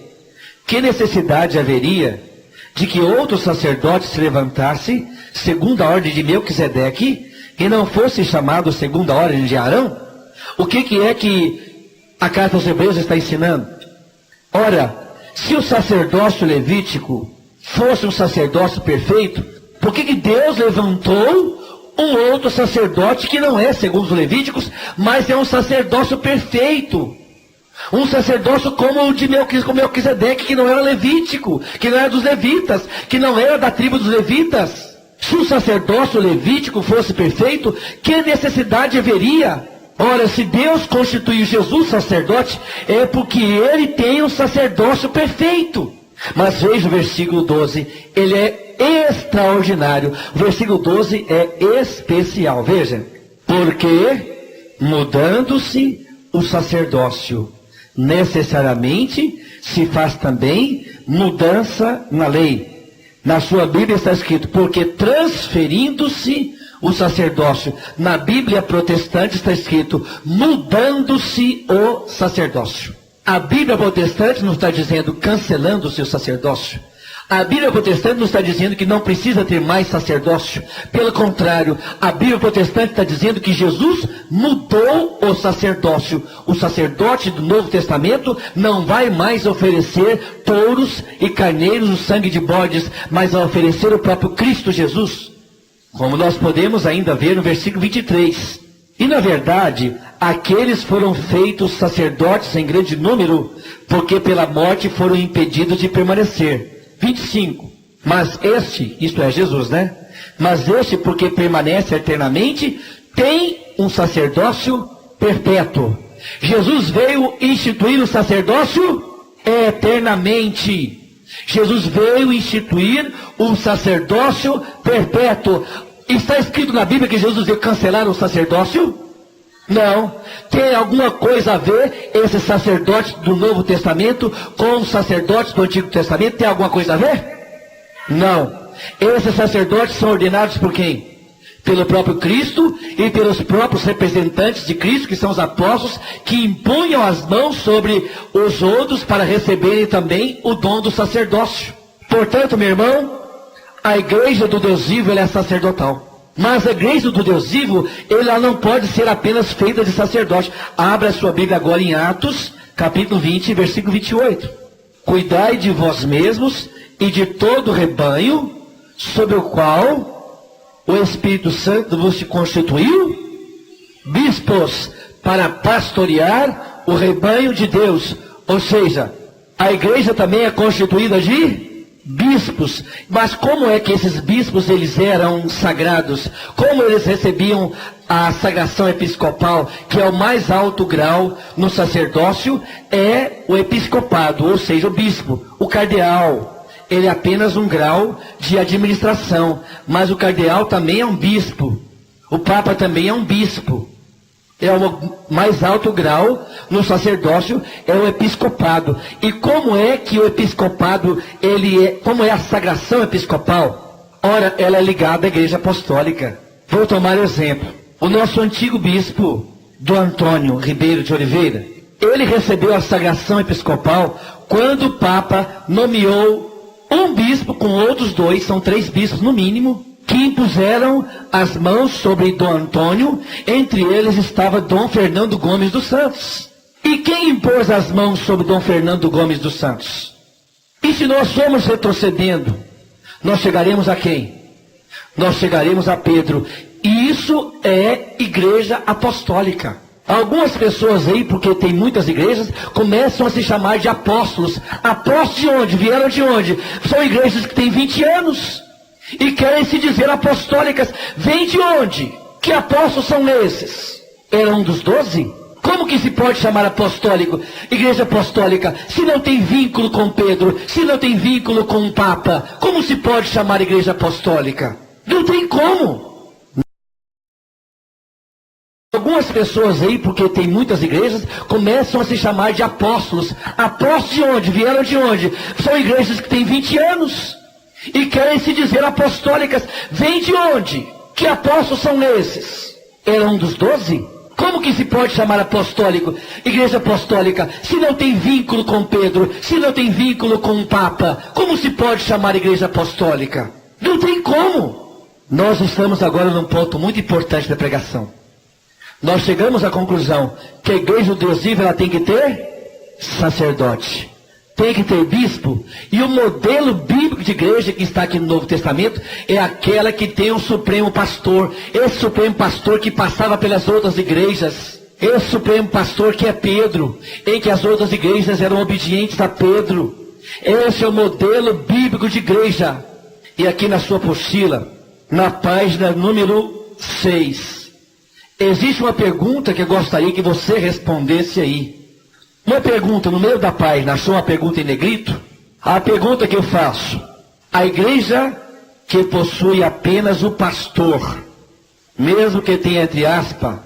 que necessidade haveria de que outro sacerdote se levantasse, segundo a ordem de Melquisedeque, e não fosse chamado segundo a ordem de Arão? O que é que a carta aos Hebreus está ensinando? Ora, se o sacerdócio levítico fosse um sacerdócio perfeito, por que Deus levantou um outro sacerdote que não é segundo os levíticos, mas é um sacerdócio perfeito? Um sacerdócio como o de Melquisedeque, que não era levítico, que não era dos levitas, que não era da tribo dos levitas. Se o sacerdócio levítico fosse perfeito, que necessidade haveria? Ora, se Deus constituiu Jesus sacerdote, é porque Ele tem um sacerdócio perfeito. Mas veja o versículo 12, ele é extraordinário. O versículo 12 é especial, veja. Porque, mudando-se o sacerdócio, necessariamente se faz também mudança na lei. Na sua Bíblia está escrito, porque transferindo-se o sacerdócio. Na Bíblia protestante está escrito, mudando-se o sacerdócio. A Bíblia protestante não está dizendo cancelando o seu sacerdócio. A Bíblia protestante não está dizendo que não precisa ter mais sacerdócio. Pelo contrário, a Bíblia protestante está dizendo que Jesus mudou o sacerdócio. O sacerdote do Novo Testamento não vai mais oferecer touros e carneiros no sangue de bodes, mas vai oferecer o próprio Cristo Jesus. Como nós podemos ainda ver no versículo 23. E na verdade, aqueles foram feitos sacerdotes em grande número, porque pela morte foram impedidos de permanecer. 25. Mas este, isto é Jesus, né? Mas este, porque permanece eternamente, tem um sacerdócio perpétuo. Jesus veio instituir o sacerdócio eternamente. Jesus veio instituir um sacerdócio perpétuo. Está escrito na Bíblia que Jesus veio cancelar o sacerdócio? Não. Tem alguma coisa a ver esse sacerdote do Novo Testamento com os sacerdotes do Antigo Testamento? Tem alguma coisa a ver? Não. Esses sacerdotes são ordenados por quem? Pelo próprio Cristo e pelos próprios representantes de Cristo, que são os apóstolos, que impunham as mãos sobre os outros para receberem também o dom do sacerdócio. Portanto, meu irmão, a igreja do Deus vivo ela é sacerdotal. Mas a igreja do Deus vivo, ela não pode ser apenas feita de sacerdote. Abra sua Bíblia agora em Atos, capítulo 20, versículo 28. Cuidai de vós mesmos e de todo o rebanho, sobre o qual o Espírito Santo vos constituiu, bispos, para pastorear o rebanho de Deus. Ou seja, a igreja também é constituída de bispos. Mas como é que esses bispos eles eram sagrados? Como eles recebiam a sagração episcopal, que é o mais alto grau no sacerdócio, é o episcopado, ou seja, o bispo. O cardeal, ele é apenas um grau de administração, mas o cardeal também é um bispo. O papa também é um bispo. É o mais alto grau no sacerdócio, é o episcopado. E como é que o episcopado, como é a sagração episcopal? Ora, ela é ligada à igreja apostólica. Vou tomar exemplo. O nosso antigo bispo, Dom Antônio Ribeiro de Oliveira, ele recebeu a sagração episcopal quando o Papa nomeou um bispo com outros dois, são 3 bispos no mínimo, que impuseram as mãos sobre Dom Antônio, entre eles estava Dom Fernando Gomes dos Santos. E quem impôs as mãos sobre Dom Fernando Gomes dos Santos? E se nós formos retrocedendo, nós chegaremos a quem? Nós chegaremos a Pedro. E isso é igreja apostólica. Algumas pessoas aí, porque tem muitas igrejas, começam a se chamar de apóstolos. Apóstolos de onde? Vieram de onde? São igrejas que têm 20 anos. E querem se dizer apostólicas. Vem de onde? Que apóstolos são esses? Era um dos 12? Como que se pode chamar apostólico, igreja apostólica, se não tem vínculo com Pedro, se não tem vínculo com o Papa? Como se pode chamar igreja apostólica? Não tem como. Algumas pessoas aí, porque tem muitas igrejas, começam a se chamar de apóstolos. Apóstolos de onde? Vieram de onde? São igrejas que têm 20 anos. E querem se dizer apostólicas. Vem de onde? Que apóstolos são esses? Era um dos 12? Como que se pode chamar apostólico, igreja apostólica, se não tem vínculo com Pedro, se não tem vínculo com o Papa? Como se pode chamar igreja apostólica? Não tem como. Nós estamos agora num ponto muito importante da pregação. Nós chegamos à conclusão que a igreja do Deus vivo, ela tem que ter sacerdote, tem que ter bispo, e o modelo bíblico de igreja que está aqui no Novo Testamento é aquela que tem um supremo pastor, esse supremo pastor que passava pelas outras igrejas, esse supremo pastor que é Pedro, em que as outras igrejas eram obedientes a Pedro. Esse é o modelo bíblico de igreja. E aqui na sua apostila, na página número 6, existe uma pergunta que eu gostaria que você respondesse aí. Uma pergunta no meio da página, achou uma pergunta em negrito? A pergunta que eu faço: a igreja que possui apenas o pastor, mesmo que tenha, entre aspas,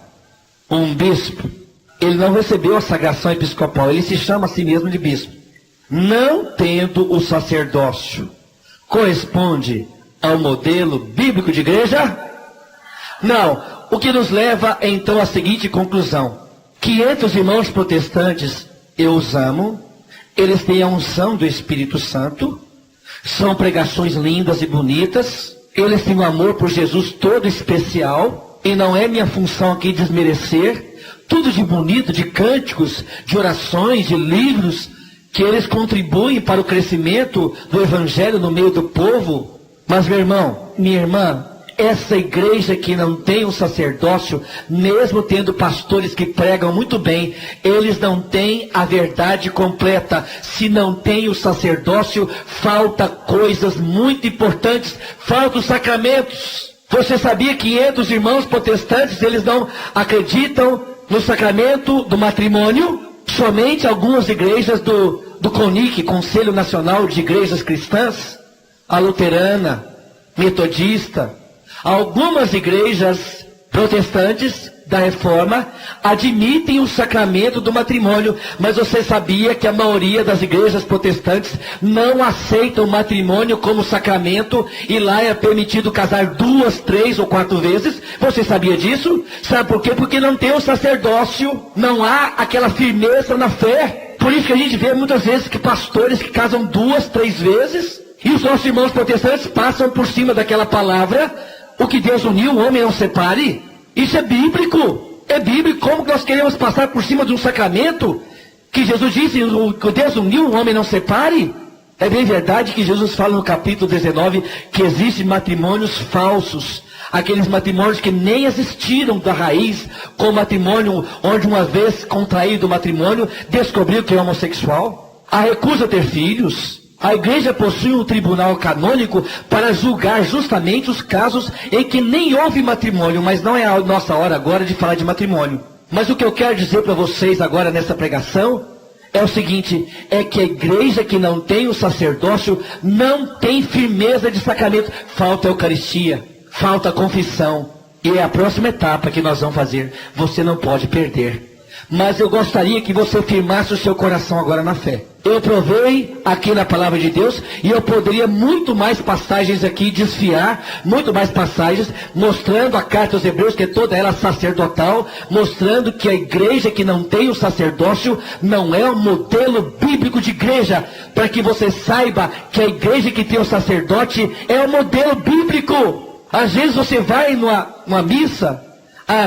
um bispo, ele não recebeu a sagração episcopal, ele se chama a si mesmo de bispo, não tendo o sacerdócio, corresponde ao modelo bíblico de igreja? Não. O que nos leva então à seguinte conclusão: que entre os irmãos protestantes, eu os amo, eles têm a unção do Espírito Santo, são pregações lindas e bonitas, eles têm um amor por Jesus todo especial, e não é minha função aqui desmerecer, tudo de bonito, de cânticos, de orações, de livros, que eles contribuem para o crescimento do Evangelho no meio do povo. Mas meu irmão, minha irmã, essa igreja que não tem um sacerdócio, mesmo tendo pastores que pregam muito bem, eles não têm a verdade completa. Se não tem o sacerdócio, falta coisas muito importantes, faltam os sacramentos. Você sabia que entre os irmãos protestantes, eles não acreditam no sacramento do matrimônio? Somente algumas igrejas do CONIC, Conselho Nacional de Igrejas Cristãs, a luterana, metodista, algumas igrejas protestantes da Reforma admitem o sacramento do matrimônio, mas você sabia que a maioria das igrejas protestantes não aceitam o matrimônio como sacramento, e lá é permitido casar 2, 3 ou 4 vezes? Você sabia disso? Sabe por quê? Porque não tem o sacerdócio, não há aquela firmeza na fé. Por isso que a gente vê muitas vezes que pastores que casam 2, 3 vezes, e os nossos irmãos protestantes passam por cima daquela palavra: o que Deus uniu, o homem não separe. Isso é bíblico. É bíblico. Como que nós queremos passar por cima de um sacramento que Jesus disse: o que Deus uniu, o homem não separe? É bem verdade que Jesus fala no capítulo 19 que existem matrimônios falsos. Aqueles matrimônios que nem existiram da raiz, como o matrimônio onde, uma vez contraído o matrimônio, descobriu que é homossexual. A recusa a ter filhos. A igreja possui um tribunal canônico para julgar justamente os casos em que nem houve matrimônio, mas não é a nossa hora agora de falar de matrimônio. Mas o que eu quero dizer para vocês agora nessa pregação é o seguinte: é que a igreja que não tem o sacerdócio não tem firmeza de sacramento. Falta a Eucaristia, falta a confissão, e é a próxima etapa que nós vamos fazer. Você não pode perder. Mas eu gostaria que você firmasse o seu coração agora na fé. Eu provei aqui na palavra de Deus, e eu poderia muito mais passagens aqui desfiar, muito mais passagens, mostrando a carta aos Hebreus, que é toda ela sacerdotal, mostrando que a igreja que não tem o sacerdócio não é um modelo bíblico de igreja, para que você saiba que a igreja que tem o sacerdote é o modelo bíblico. Às vezes você vai numa missa,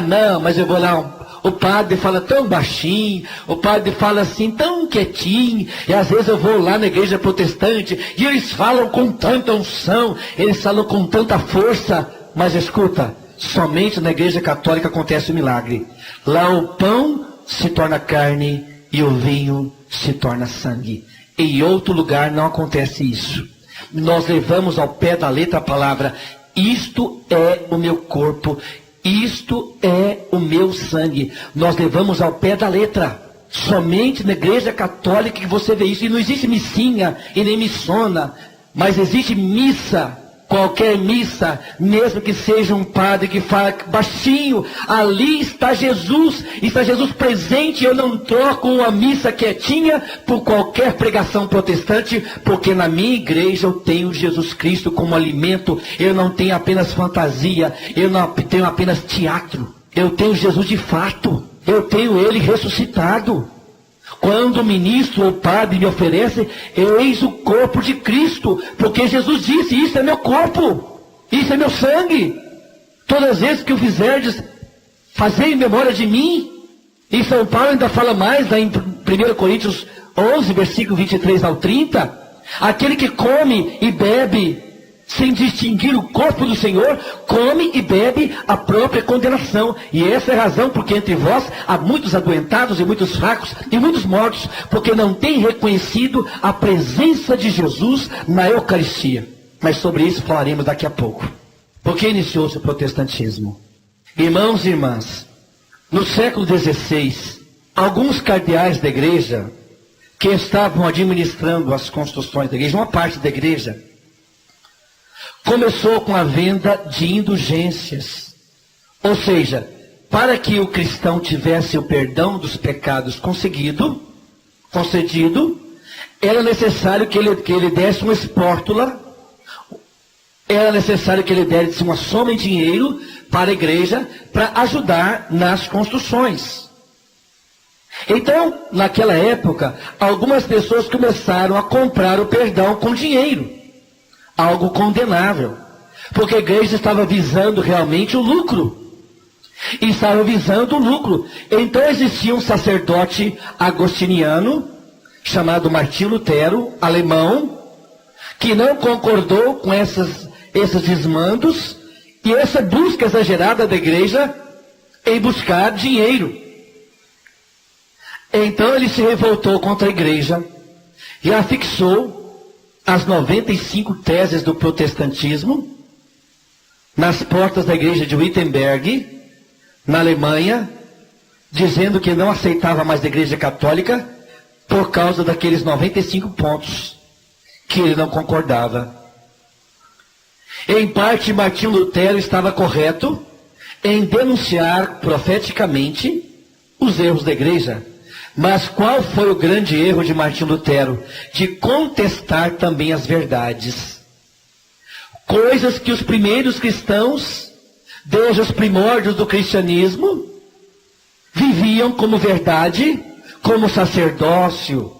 não, mas eu vou lá, o padre fala tão baixinho, o padre fala assim tão quietinho, e às vezes eu vou lá na igreja protestante, e eles falam com tanta unção, eles falam com tanta força, mas escuta, somente na igreja católica acontece o milagre. Lá o pão se torna carne, e o vinho se torna sangue. Em outro lugar não acontece isso. Nós levamos ao pé da letra a palavra, isto é o meu corpo, isto é o meu sangue. Nós levamos ao pé da letra. Somente na igreja católica que você vê isso. E não existe missinha e nem missona, mas existe missa. Qualquer missa, mesmo que seja um padre que fala baixinho, ali está Jesus presente. Eu não troco uma missa quietinha por qualquer pregação protestante, porque na minha igreja eu tenho Jesus Cristo como alimento. Eu não tenho apenas fantasia, eu não tenho apenas teatro, eu tenho Jesus de fato, eu tenho Ele ressuscitado. Quando o ministro ou padre me oferece, eis o corpo de Cristo, porque Jesus disse, isso é meu corpo, isso é meu sangue. Todas as vezes que o fizerdes, fazei em memória de mim. E São Paulo ainda fala mais, lá em 1 Coríntios 11, versículo 23 ao 30, aquele que come e bebe sem distinguir o corpo do Senhor, come e bebe a própria condenação. E essa é a razão porque entre vós há muitos adoentados e muitos fracos e muitos mortos, porque não têm reconhecido a presença de Jesus na Eucaristia. Mas sobre isso falaremos daqui a pouco. Por que iniciou-se o protestantismo? Irmãos e irmãs, no século XVI, alguns cardeais da igreja que estavam administrando as construções da igreja, uma parte da igreja, começou com a venda de indulgências. Ou seja, para que o cristão tivesse o perdão dos pecados concedido, era necessário que ele desse uma espórtula, era necessário que ele desse uma soma em dinheiro para a igreja, para ajudar nas construções. Então, naquela época, algumas pessoas começaram a comprar o perdão com dinheiro. Algo condenável, porque a igreja estava visando realmente o lucro. E estava visando o lucro. Então existia um sacerdote agostiniano, chamado Martinho Lutero, alemão, que não concordou com esses desmandos e essa busca exagerada da igreja em buscar dinheiro. Então ele se revoltou contra a igreja e afixou as 95 teses do protestantismo nas portas da igreja de Wittenberg, na Alemanha, dizendo que não aceitava mais a igreja católica por causa daqueles 95 pontos que ele não concordava. Em parte, Martinho Lutero estava correto em denunciar profeticamente os erros da igreja. Mas qual foi o grande erro de Martinho Lutero? De contestar também as verdades. Coisas que os primeiros cristãos, desde os primórdios do cristianismo, viviam como verdade, como sacerdócio,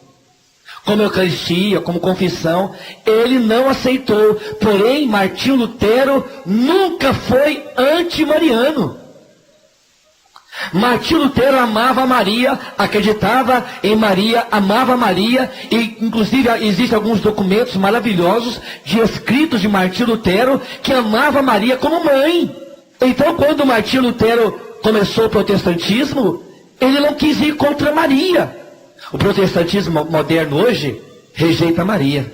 como Eucaristia, como confissão. Ele não aceitou. Porém, Martinho Lutero nunca foi anti-mariano. Martinho Lutero amava Maria, acreditava em Maria, amava Maria, e inclusive existem alguns documentos maravilhosos de escritos de Martinho Lutero que amava Maria como mãe. Então, quando Martinho Lutero começou o protestantismo, ele não quis ir contra Maria. O protestantismo moderno hoje rejeita Maria,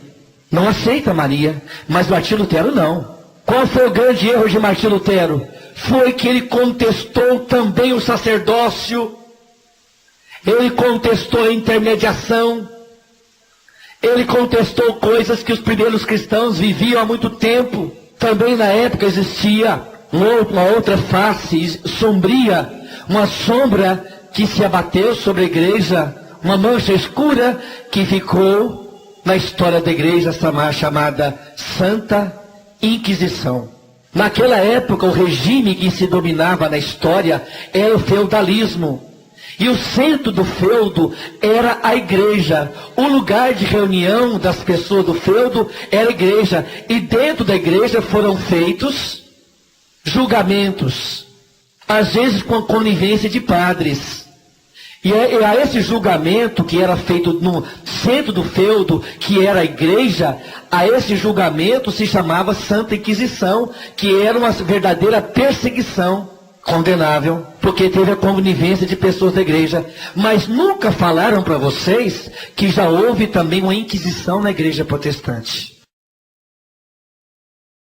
não aceita Maria, mas Martinho Lutero não. Qual foi o grande erro de Martinho Lutero? Foi que ele contestou também o sacerdócio, ele contestou a intermediação, ele contestou coisas que os primeiros cristãos viviam há muito tempo. Também na época existia uma outra face sombria, uma sombra que se abateu sobre a igreja, uma mancha escura que ficou na história da igreja chamada Santa Inquisição. Naquela época, o regime que se dominava na história era o feudalismo. E o centro do feudo era a igreja. O lugar de reunião das pessoas do feudo era a igreja. E dentro da igreja foram feitos julgamentos, às vezes com a conivência de padres. E a esse julgamento que era feito no centro do feudo, que era a igreja, a esse julgamento se chamava Santa Inquisição, que era uma verdadeira perseguição condenável, porque teve a conivência de pessoas da igreja. Mas nunca falaram para vocês que já houve também uma Inquisição na igreja protestante.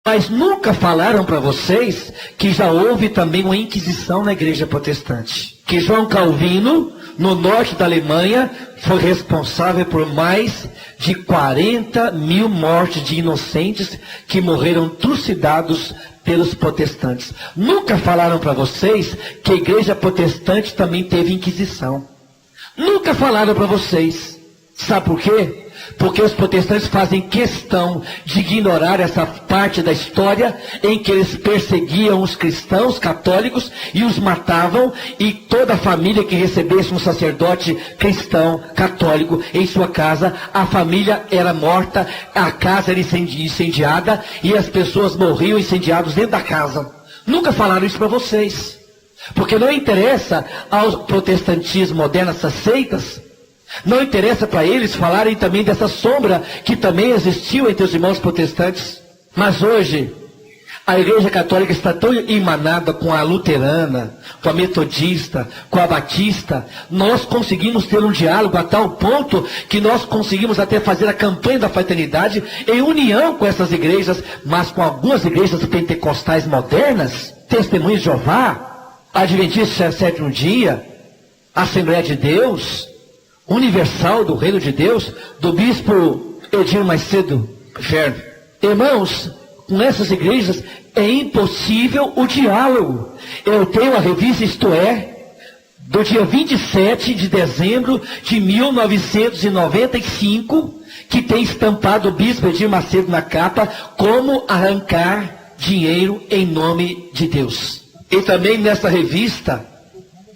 Mas nunca falaram para vocês que já houve também uma Inquisição na igreja protestante. Que João Calvino, no norte da Alemanha, foi responsável por mais de 40 mil mortes de inocentes que morreram trucidados pelos protestantes. Nunca falaram para vocês que a igreja protestante também teve Inquisição. Nunca falaram para vocês. Sabe por quê? Porque os protestantes fazem questão de ignorar essa parte da história em que eles perseguiam os cristãos católicos e os matavam, e toda a família que recebesse um sacerdote cristão católico em sua casa, a família era morta, a casa era incendiada e as pessoas morriam incendiadas dentro da casa. Nunca falaram isso para vocês, porque não interessa ao protestantismo moderno, essas seitas. Não interessa para eles falarem também dessa sombra que também existiu entre os irmãos protestantes. Mas hoje, a Igreja Católica está tão emanada com a luterana, com a metodista, com a batista. Nós conseguimos ter um diálogo a tal ponto que nós conseguimos até fazer a campanha da fraternidade em união com essas igrejas, mas com algumas igrejas pentecostais modernas, Testemunhas de Jeová, Adventistas do Sétimo Dia, Assembleia de Deus, Universal do Reino de Deus, do bispo Edir Macedo Ferro. Irmãos, com essas igrejas é impossível o diálogo. Eu tenho a revista Isto É, do dia 27 de dezembro de 1995, que tem estampado o bispo Edir Macedo na capa, como arrancar dinheiro em nome de Deus. E também nessa revista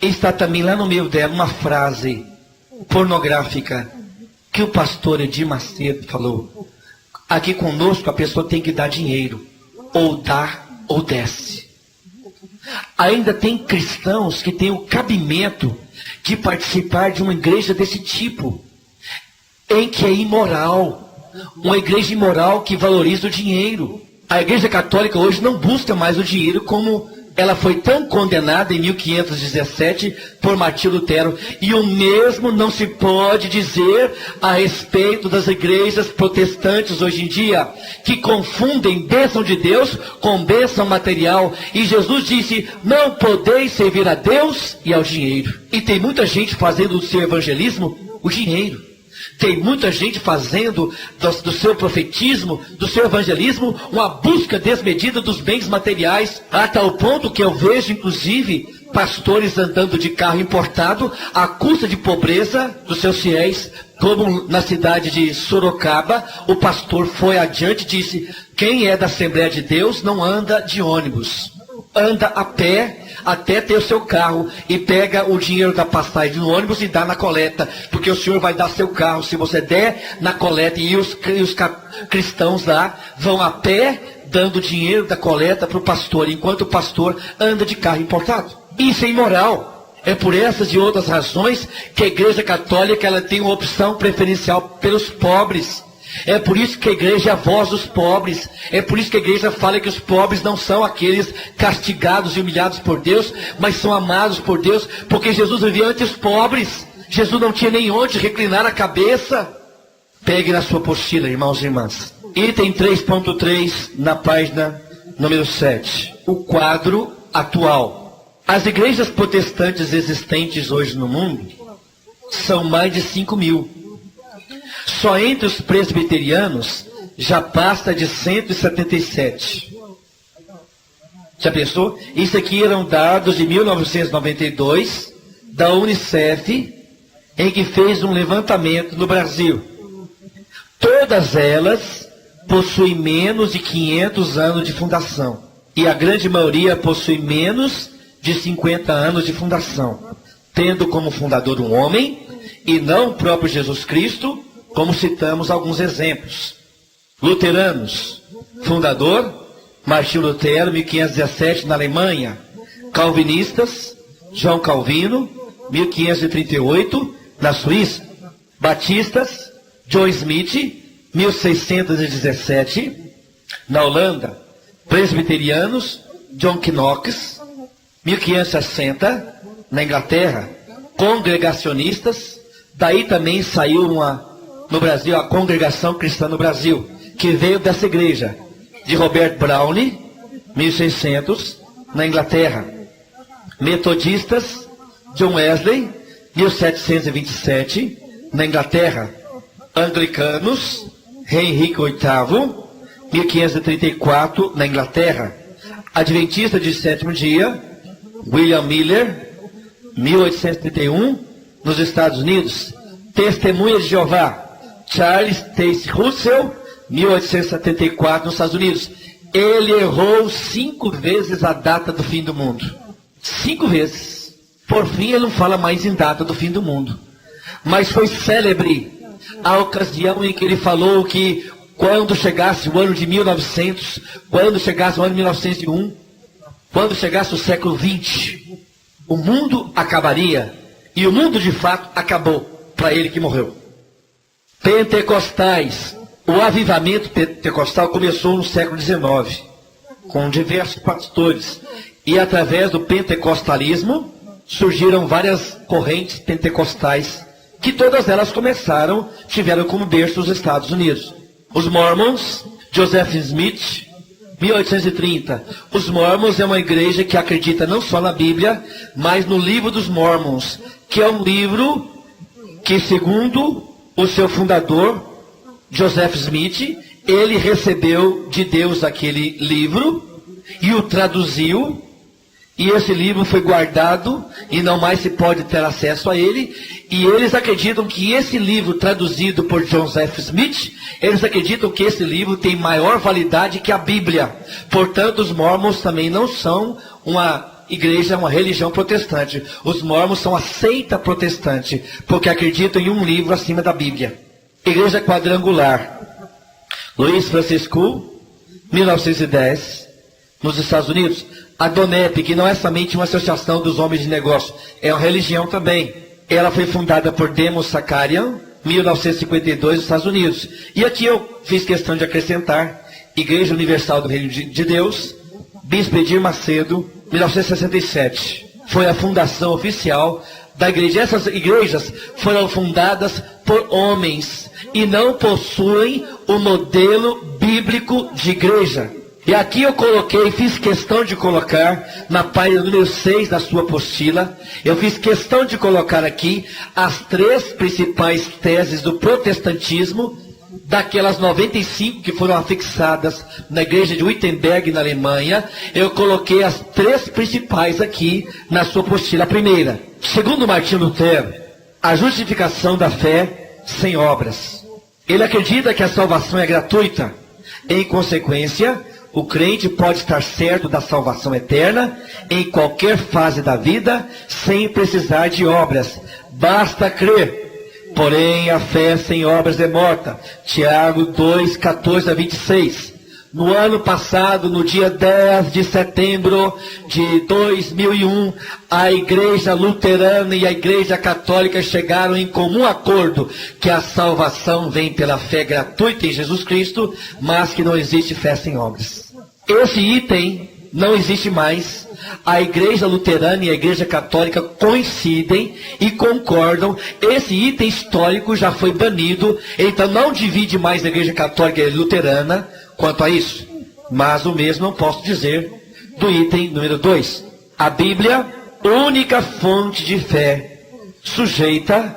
está também lá no meio dela uma frase pornográfica que o pastor Edir Macedo falou: aqui conosco a pessoa tem que dar dinheiro, ou dá ou desce. Ainda tem cristãos que têm o cabimento de participar de uma igreja desse tipo, em que é imoral, uma igreja imoral que valoriza o dinheiro. A Igreja Católica hoje não busca mais o dinheiro como ela foi tão condenada em 1517 por Martim Lutero. E o mesmo não se pode dizer a respeito das igrejas protestantes hoje em dia, que confundem bênção de Deus com bênção material. E Jesus disse: não podeis servir a Deus e ao dinheiro. E tem muita gente fazendo do seu evangelismo o dinheiro. Tem muita gente fazendo do seu profetismo, do seu evangelismo, uma busca desmedida dos bens materiais, a tal ponto que eu vejo, inclusive, pastores andando de carro importado à custa de pobreza dos seus fiéis, como na cidade de Sorocaba. O pastor foi adiante e disse: quem é da Assembleia de Deus não anda de ônibus, anda a pé até ter o seu carro e pega o dinheiro da passagem no ônibus e dá na coleta, porque o senhor vai dar seu carro se você der na coleta. E os cristãos lá vão a pé dando dinheiro da coleta para o pastor, enquanto o pastor anda de carro importado. Isso é imoral. É por essas e outras razões que a Igreja Católica ela tem uma opção preferencial pelos pobres. É por isso que a igreja é a voz dos pobres. É por isso que a igreja fala que os pobres não são aqueles castigados e humilhados por Deus, mas são amados por Deus, porque Jesus vivia entre os pobres. Jesus não tinha nem onde reclinar a cabeça. Pegue na sua apostila, irmãos e irmãs. Item 3.3, na página número 7. O quadro atual. As igrejas protestantes existentes hoje no mundo são mais de 5 mil. Só entre os presbiterianos já passa de 177. Já pensou? Isso aqui eram dados de 1992 da Unicef, em que fez um levantamento no Brasil. Todas elas possuem menos de 500 anos de fundação. E a grande maioria possui menos de 50 anos de fundação, tendo como fundador um homem, e não o próprio Jesus Cristo, como citamos alguns exemplos. Luteranos, fundador, Martinho Lutero, 1517, na Alemanha. Calvinistas, João Calvino, 1538, na Suíça. Batistas, John Smith, 1617, na Holanda. Presbiterianos, John Knox, 1560, na Inglaterra. Congregacionistas, daí também saiu no Brasil, a Congregação Cristã no Brasil, que veio dessa igreja, de Robert Browne, 1600, na Inglaterra. Metodistas, John Wesley, 1727, na Inglaterra. Anglicanos, Rei Henrique VIII, 1534, na Inglaterra. Adventista de sétimo dia, William Miller, 1831, nos Estados Unidos. Testemunha de Jeová, Charles Taze Russell, 1874, nos Estados Unidos. Ele errou 5 vezes a data do fim do mundo. 5 vezes. Por fim, ele não fala mais em data do fim do mundo. Mas foi célebre a ocasião em que ele falou que quando chegasse o ano de 1900, quando chegasse o ano de 1901, quando chegasse o século XX, o mundo acabaria. E o mundo, de fato, acabou para ele que morreu. Pentecostais. O avivamento pentecostal começou no século XIX, com diversos pastores. E através do pentecostalismo, surgiram várias correntes pentecostais, que todas elas tiveram como berço os Estados Unidos. Os Mormons, Joseph Smith, 1830. Os Mormons é uma igreja que acredita não só na Bíblia, mas no livro dos Mormons, que é um livro que, segundo o seu fundador, Joseph Smith, ele recebeu de Deus aquele livro e o traduziu, e esse livro foi guardado e não mais se pode ter acesso a ele. E eles acreditam que esse livro traduzido por Joseph Smith, eles acreditam que esse livro tem maior validade que a Bíblia. Portanto, os Mormons também não são uma igreja, uma religião protestante. Os Mormons são a seita protestante, porque acreditam em um livro acima da Bíblia. Igreja Quadrangular, Luiz Francisco, 1910, nos Estados Unidos. A DONEP, que não é somente uma associação dos homens de negócio, é uma religião também. Ela foi fundada por Demos Sakarian, 1952, nos Estados Unidos. E aqui eu fiz questão de acrescentar Igreja Universal do Reino de Deus, Bispo Edir Macedo, 1967. Foi a fundação oficial da igreja. Essas igrejas foram fundadas por homens e não possuem o modelo bíblico de igreja. E aqui eu fiz questão de colocar, na página número 6 da sua apostila, eu fiz questão de colocar aqui as 3 principais teses do protestantismo, daquelas 95 que foram afixadas na igreja de Wittenberg, na Alemanha. Eu coloquei as 3 principais aqui na sua apostila. A primeira, segundo Martinho Lutero, a justificação da fé sem obras. Ele acredita que a salvação é gratuita. Em consequência, o crente pode estar certo da salvação eterna em qualquer fase da vida, sem precisar de obras. Basta crer. Porém, a fé sem obras é morta. Tiago 2, 14 a 26. No ano passado, no dia 10 de setembro de 2001, a Igreja Luterana e a Igreja Católica chegaram em comum acordo que a salvação vem pela fé gratuita em Jesus Cristo, mas que não existe fé sem obras. Esse item não existe mais. A Igreja Luterana e a Igreja Católica coincidem e concordam. Esse item histórico já foi banido, então não divide mais a Igreja Católica e a Luterana quanto a isso. Mas o mesmo não posso dizer do item número 2. A Bíblia, única fonte de fé, sujeita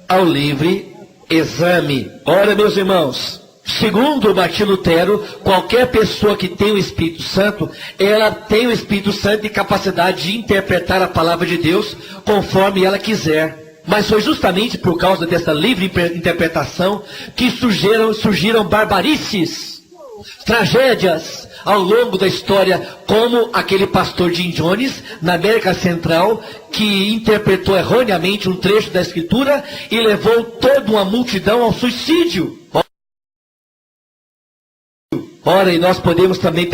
ao livre exame. Ora, meus irmãos, Segundo Martim Lutero, qualquer pessoa que tem o Espírito Santo, ela tem o Espírito Santo e capacidade de interpretar a palavra de Deus conforme ela quiser. Mas foi justamente por causa dessa livre interpretação que surgiram barbarices, tragédias ao longo da história, como aquele pastor Jim Jones, na América Central, que interpretou erroneamente um trecho da Escritura e levou toda uma multidão ao suicídio. Ora, e nós podemos também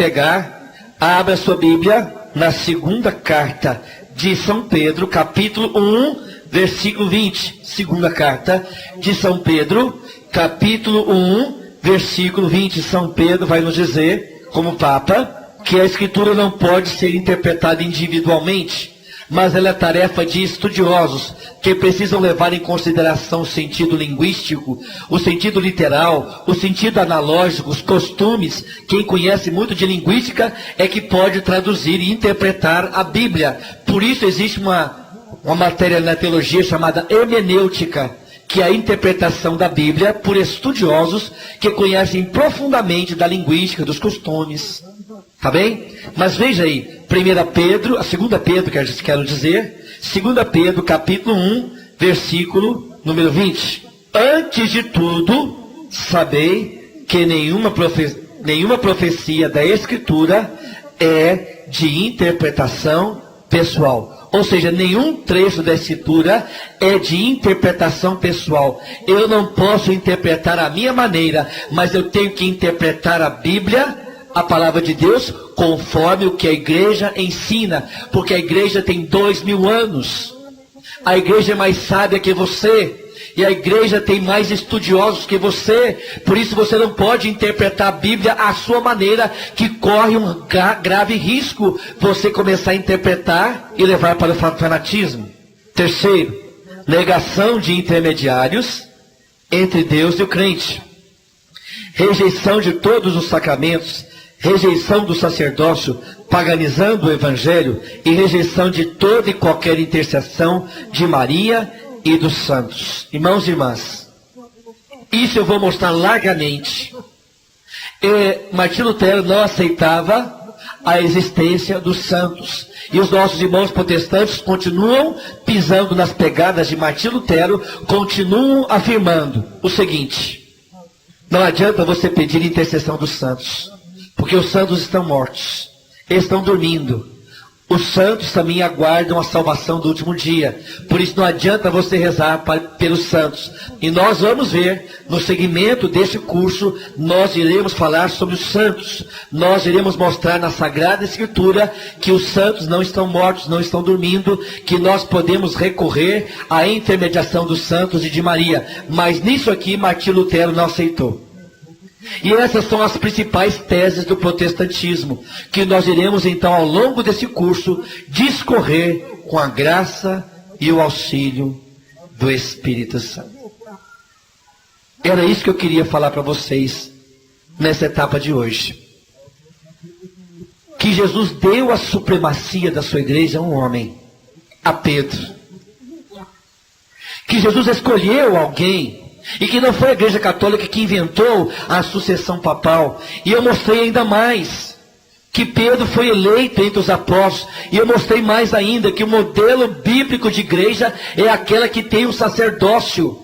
abra sua Bíblia na segunda carta de São Pedro, capítulo 1, versículo 20. Segunda carta de São Pedro, capítulo 1, versículo 20. São Pedro vai nos dizer, como Papa, que a Escritura não pode ser interpretada individualmente, mas ela é tarefa de estudiosos, que precisam levar em consideração o sentido linguístico, o sentido literal, o sentido analógico, os costumes. Quem conhece muito de linguística é que pode traduzir e interpretar a Bíblia. Por isso existe uma matéria na teologia chamada hermenêutica, que é a interpretação da Bíblia por estudiosos que conhecem profundamente da linguística, dos costumes. Tá bem? Mas veja aí, 1 Pedro, a 2 Pedro, quero dizer, 2 Pedro, capítulo 1, versículo número 20. Antes de tudo, sabei que nenhuma profecia da Escritura é de interpretação pessoal. Ou seja, nenhum trecho da Escritura é de interpretação pessoal. Eu não posso interpretar a minha maneira, mas eu tenho que interpretar a Bíblia, a palavra de Deus, conforme o que a igreja ensina. Porque a igreja tem 2000 anos. A igreja é mais sábia que você. E a igreja tem mais estudiosos que você. Por isso você não pode interpretar a Bíblia à sua maneira, que corre um grave risco você começar a interpretar e levar para o fanatismo. Terceiro, negação de intermediários entre Deus e o crente. Rejeição de todos os sacramentos, rejeição do sacerdócio, paganizando o evangelho e rejeição de toda e qualquer intercessão de Maria e dos santos. Irmãos e irmãs, isso eu vou mostrar largamente. Martim Lutero não aceitava a existência dos santos. E os nossos irmãos protestantes continuam pisando nas pegadas de Martim Lutero, continuam afirmando o seguinte: não adianta você pedir intercessão dos santos, porque os santos estão mortos, eles estão dormindo. Os santos também aguardam a salvação do último dia. Por isso não adianta você rezar pelos santos. E nós vamos ver, no segmento deste curso, nós iremos falar sobre os santos. Nós iremos mostrar na Sagrada Escritura que os santos não estão mortos, não estão dormindo, que nós podemos recorrer à intermediação dos santos e de Maria. Mas nisso aqui, Martim Lutero não aceitou. E essas são as principais teses do protestantismo, que nós iremos então ao longo desse curso discorrer com a graça e o auxílio do Espírito Santo. Era isso que eu queria falar para vocês nessa etapa de hoje. Que Jesus deu a supremacia da sua igreja a um homem, a Pedro. Que Jesus escolheu alguém, e que não foi a Igreja Católica que inventou a sucessão papal. E eu mostrei ainda mais que Pedro foi eleito entre os apóstolos. E eu mostrei mais ainda que o modelo bíblico de igreja é aquela que tem o sacerdócio.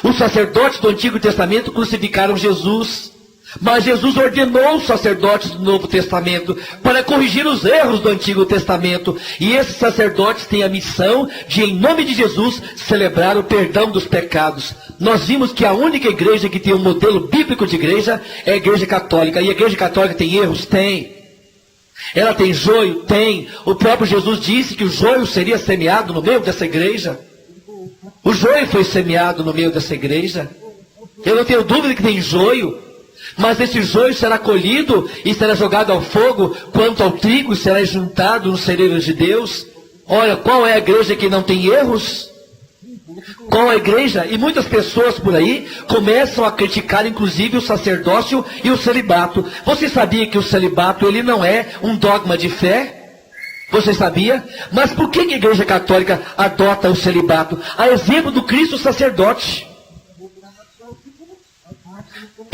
Os sacerdotes do Antigo Testamento crucificaram Jesus. Mas Jesus ordenou os sacerdotes do Novo Testamento para corrigir os erros do Antigo Testamento. E esses sacerdotes têm a missão de, em nome de Jesus, celebrar o perdão dos pecados. Nós vimos que a única igreja que tem um modelo bíblico de igreja é a Igreja Católica. E a Igreja Católica tem erros? Tem. Ela tem joio? Tem. O próprio Jesus disse que o joio seria semeado no meio dessa igreja. O joio foi semeado no meio dessa igreja. Eu não tenho dúvida que tem joio. Mas esse joio será colhido e será jogado ao fogo, quanto ao trigo será juntado nos celeiros de Deus. Olha, qual é a igreja que não tem erros? Qual a igreja? E muitas pessoas por aí começam a criticar inclusive o sacerdócio e o celibato. Você sabia que o celibato ele não é um dogma de fé? Você sabia? Mas por que a Igreja Católica adota o celibato? A exemplo do Cristo sacerdote.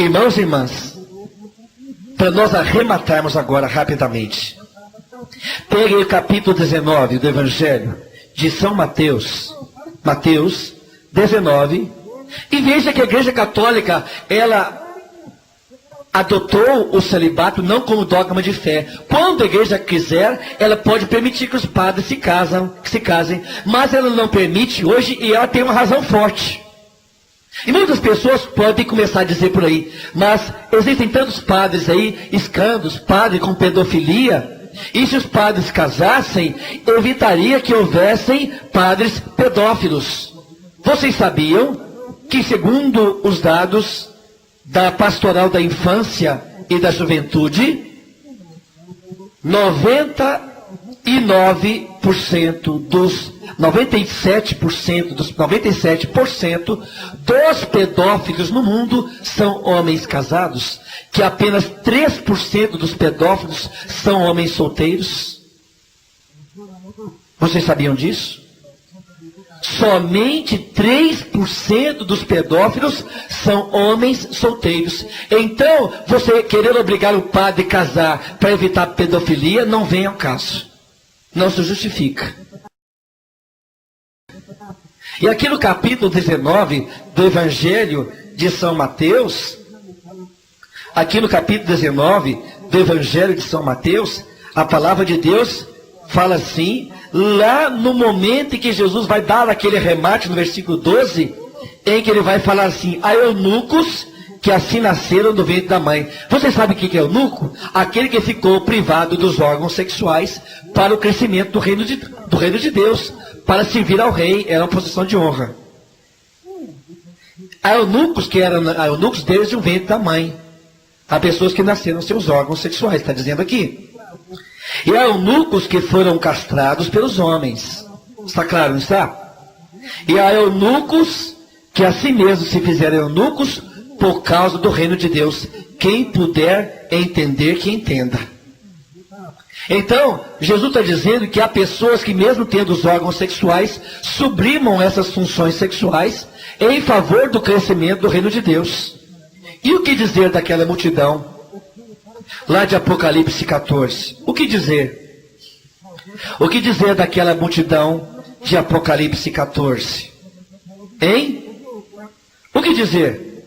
Irmãos e irmãs, para nós arrematarmos agora rapidamente, pegue o capítulo 19 do Evangelho de São Mateus, Mateus 19, e veja que a Igreja Católica, ela adotou o celibato não como dogma de fé. Quando a igreja quiser, ela pode permitir que os padres se casem, mas ela não permite hoje, e ela tem uma razão forte. E muitas pessoas podem começar a dizer por aí, mas existem tantos padres aí, escândalos, padres com pedofilia, e se os padres casassem, evitaria que houvessem padres pedófilos. Vocês sabiam que, segundo os dados da Pastoral da Infância e da Juventude, 97% dos pedófilos no mundo são homens casados, que apenas 3% dos pedófilos são homens solteiros. Vocês sabiam disso? Somente 3% dos pedófilos são homens solteiros. Então, você querer obrigar o padre a casar para evitar pedofilia, não vem ao caso. Não se justifica. E aqui no capítulo 19 do Evangelho de São Mateus, aqui no capítulo 19 do Evangelho de São Mateus, a palavra de Deus fala assim, lá no momento em que Jesus vai dar aquele remate no versículo 12, em que ele vai falar assim, a eunucos que assim nasceram do ventre da mãe. Você sabe o que é eunuco? Aquele que ficou privado dos órgãos sexuais para o crescimento do reino de Deus, para servir ao rei, era uma posição de honra. Há eunucos que eram eunucos desde o ventre da mãe. Há pessoas que nasceram seus órgãos sexuais, está dizendo aqui. E há eunucos que foram castrados pelos homens. Está claro, não está? E há eunucos que assim mesmo se fizeram eunucos por causa do reino de Deus. Quem puder entender, que entenda. Então, Jesus está dizendo que há pessoas que mesmo tendo os órgãos sexuais, sublimam essas funções sexuais em favor do crescimento do reino de Deus. E o que dizer daquela multidão? Lá de Apocalipse 14. O que dizer? O que dizer daquela multidão de Apocalipse 14? Hein? O que dizer?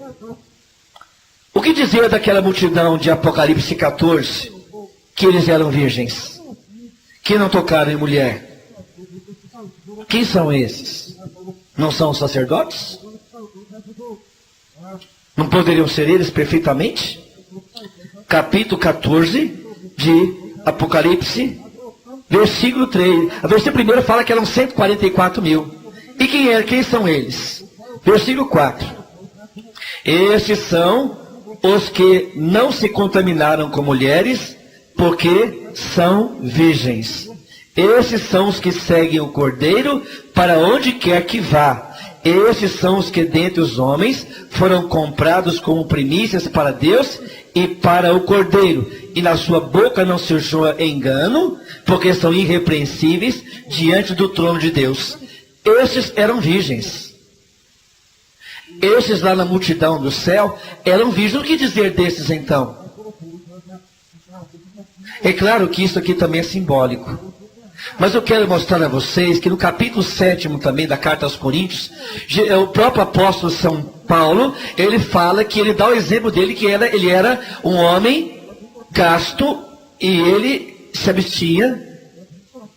O que dizer daquela multidão de Apocalipse 14? Que eles eram virgens, que não tocaram em mulher. Quem são esses? Não são os sacerdotes? Não poderiam ser eles perfeitamente? Capítulo 14 de Apocalipse, versículo 3. A versículo 1 fala que eram 144 mil. E quem são eles? Versículo 4. Estes são os que não se contaminaram com mulheres, porque são virgens. Esses são os que seguem o Cordeiro para onde quer que vá. Esses são os que dentre os homens foram comprados como primícias para Deus e para o Cordeiro. E na sua boca não surgiu engano, porque são irrepreensíveis diante do trono de Deus. Esses eram virgens. Esses lá na multidão do céu eram virgens. O que dizer desses então? É claro que isso aqui também é simbólico. Mas eu quero mostrar a vocês que no capítulo 7 também da carta aos Coríntios, o próprio apóstolo São Paulo, ele fala que ele dá o exemplo dele, que ele era um homem casto e ele se abstinha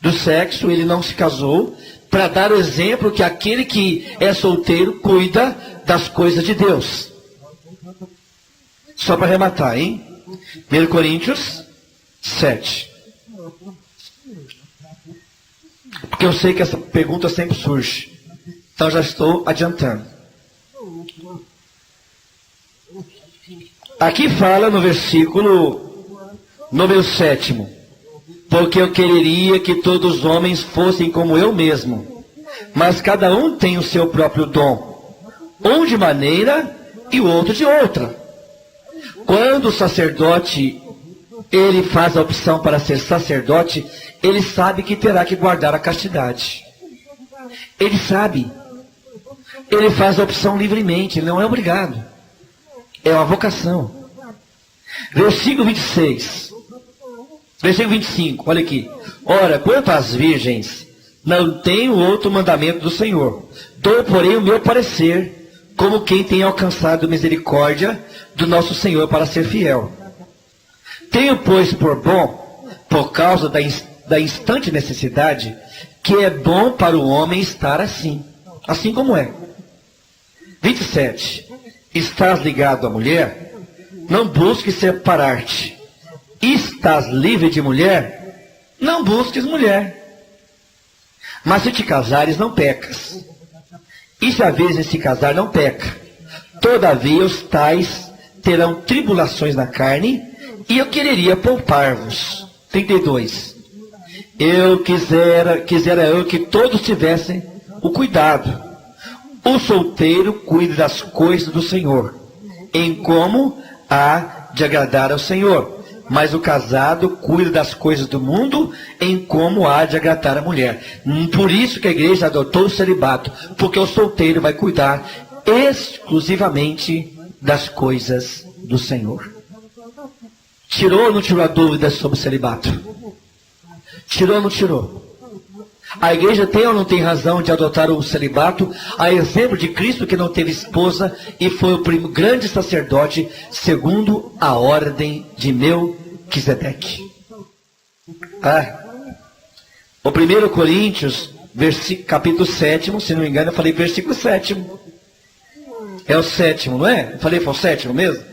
do sexo, ele não se casou, para dar o exemplo que aquele que é solteiro cuida das coisas de Deus. Só para arrematar, hein? 1 Coríntios 7. Porque eu sei que essa pergunta sempre surge. Então já estou adiantando. Aqui fala no versículo número 7. Porque eu quereria que todos os homens fossem como eu mesmo. Mas cada um tem o seu próprio dom. Um de maneira e o outro de outra. Quando o sacerdote ele faz a opção para ser sacerdote, ele sabe que terá que guardar a castidade. Ele sabe. Ele faz a opção livremente, ele não é obrigado. É uma vocação. Versículo 26. Versículo 25, olha aqui. Ora, quanto às virgens, não tenho outro mandamento do Senhor. Dou, porém, o meu parecer, como quem tem alcançado misericórdia do nosso Senhor para ser fiel. Tenho, pois, por bom, por causa da instante necessidade, que é bom para o homem estar assim como é. 27. Estás ligado à mulher? Não busques separar-te. Estás livre de mulher? Não busques mulher. Mas se te casares, não pecas. E se a vez em se casar, não peca. Todavia os tais terão tribulações na carne, e eu quereria poupar-vos. 32. Quisera eu que todos tivessem o cuidado. O solteiro cuide das coisas do Senhor, em como há de agradar ao Senhor. Mas o casado cuida das coisas do mundo, em como há de agradar a mulher. Por isso que a igreja adotou o celibato, porque o solteiro vai cuidar exclusivamente das coisas do Senhor. Tirou ou não tirou a dúvida sobre o celibato? Tirou ou não tirou? A igreja tem ou não tem razão de adotar o celibato, a exemplo de Cristo, que não teve esposa e foi o grande sacerdote segundo a ordem de Melquisedeque. O 1 Coríntios, capítulo 7, se não me engano, eu falei versículo 7. É o 7, não é? Eu falei, foi o 7 mesmo?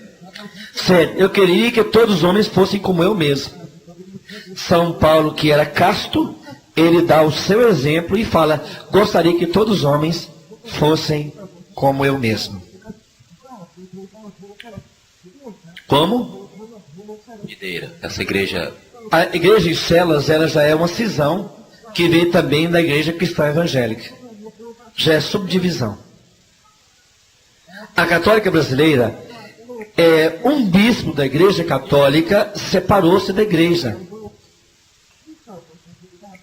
7. Eu queria que todos os homens fossem como eu mesmo. São Paulo, que era casto, ele dá o seu exemplo e fala, gostaria que todos os homens fossem como eu mesmo. Como? Essa igreja... A igreja em Celas, ela já é uma cisão que veio também da igreja cristã evangélica. Já é subdivisão. A católica brasileira, um bispo da igreja católica separou-se da igreja.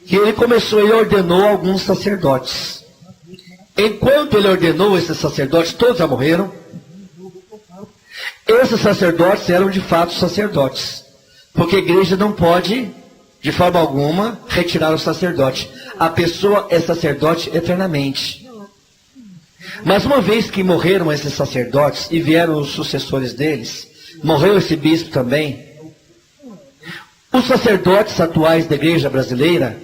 E ele ordenou alguns sacerdotes. Enquanto ele ordenou esses sacerdotes, todos já morreram. Esses sacerdotes eram de fato sacerdotes. Porque a igreja não pode, de forma alguma, retirar o sacerdote. A pessoa é sacerdote eternamente. Mas uma vez que morreram esses sacerdotes e vieram os sucessores deles, morreu esse bispo também, os sacerdotes atuais da igreja brasileira,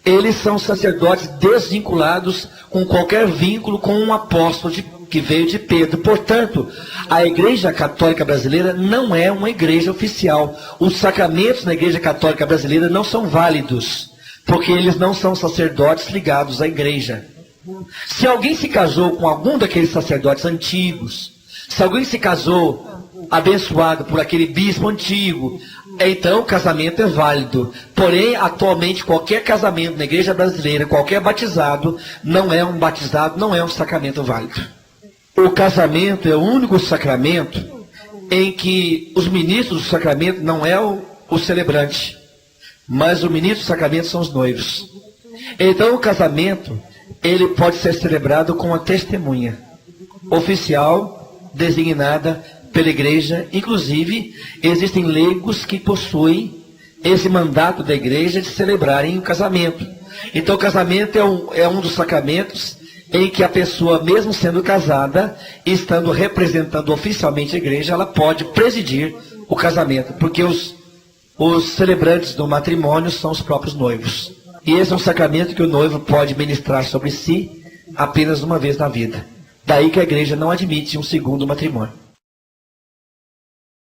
eles são sacerdotes desvinculados com qualquer vínculo com um apóstolo que veio de Pedro. Portanto, a igreja católica brasileira não é uma igreja oficial. Os sacramentos na igreja católica brasileira não são válidos, porque eles não são sacerdotes ligados à igreja. Se alguém se casou com algum daqueles sacerdotes antigos, se alguém se casou abençoado por aquele bispo antigo, então o casamento é válido. Porém, atualmente, qualquer casamento na igreja brasileira, qualquer batizado, não é um sacramento válido. O casamento é o único sacramento em que os ministros do sacramento não é o celebrante, mas o ministro do sacramento são os noivos. Então o casamento, ele pode ser celebrado com uma testemunha oficial designada pela igreja. Inclusive, existem leigos que possuem esse mandato da igreja de celebrarem o casamento. Então o casamento é um dos sacramentos em que a pessoa, mesmo sendo casada, estando representando oficialmente a igreja, ela pode presidir o casamento, porque os celebrantes do matrimônio são os próprios noivos. E esse é um sacramento que o noivo pode ministrar sobre si apenas uma vez na vida. Daí que a igreja não admite um segundo matrimônio.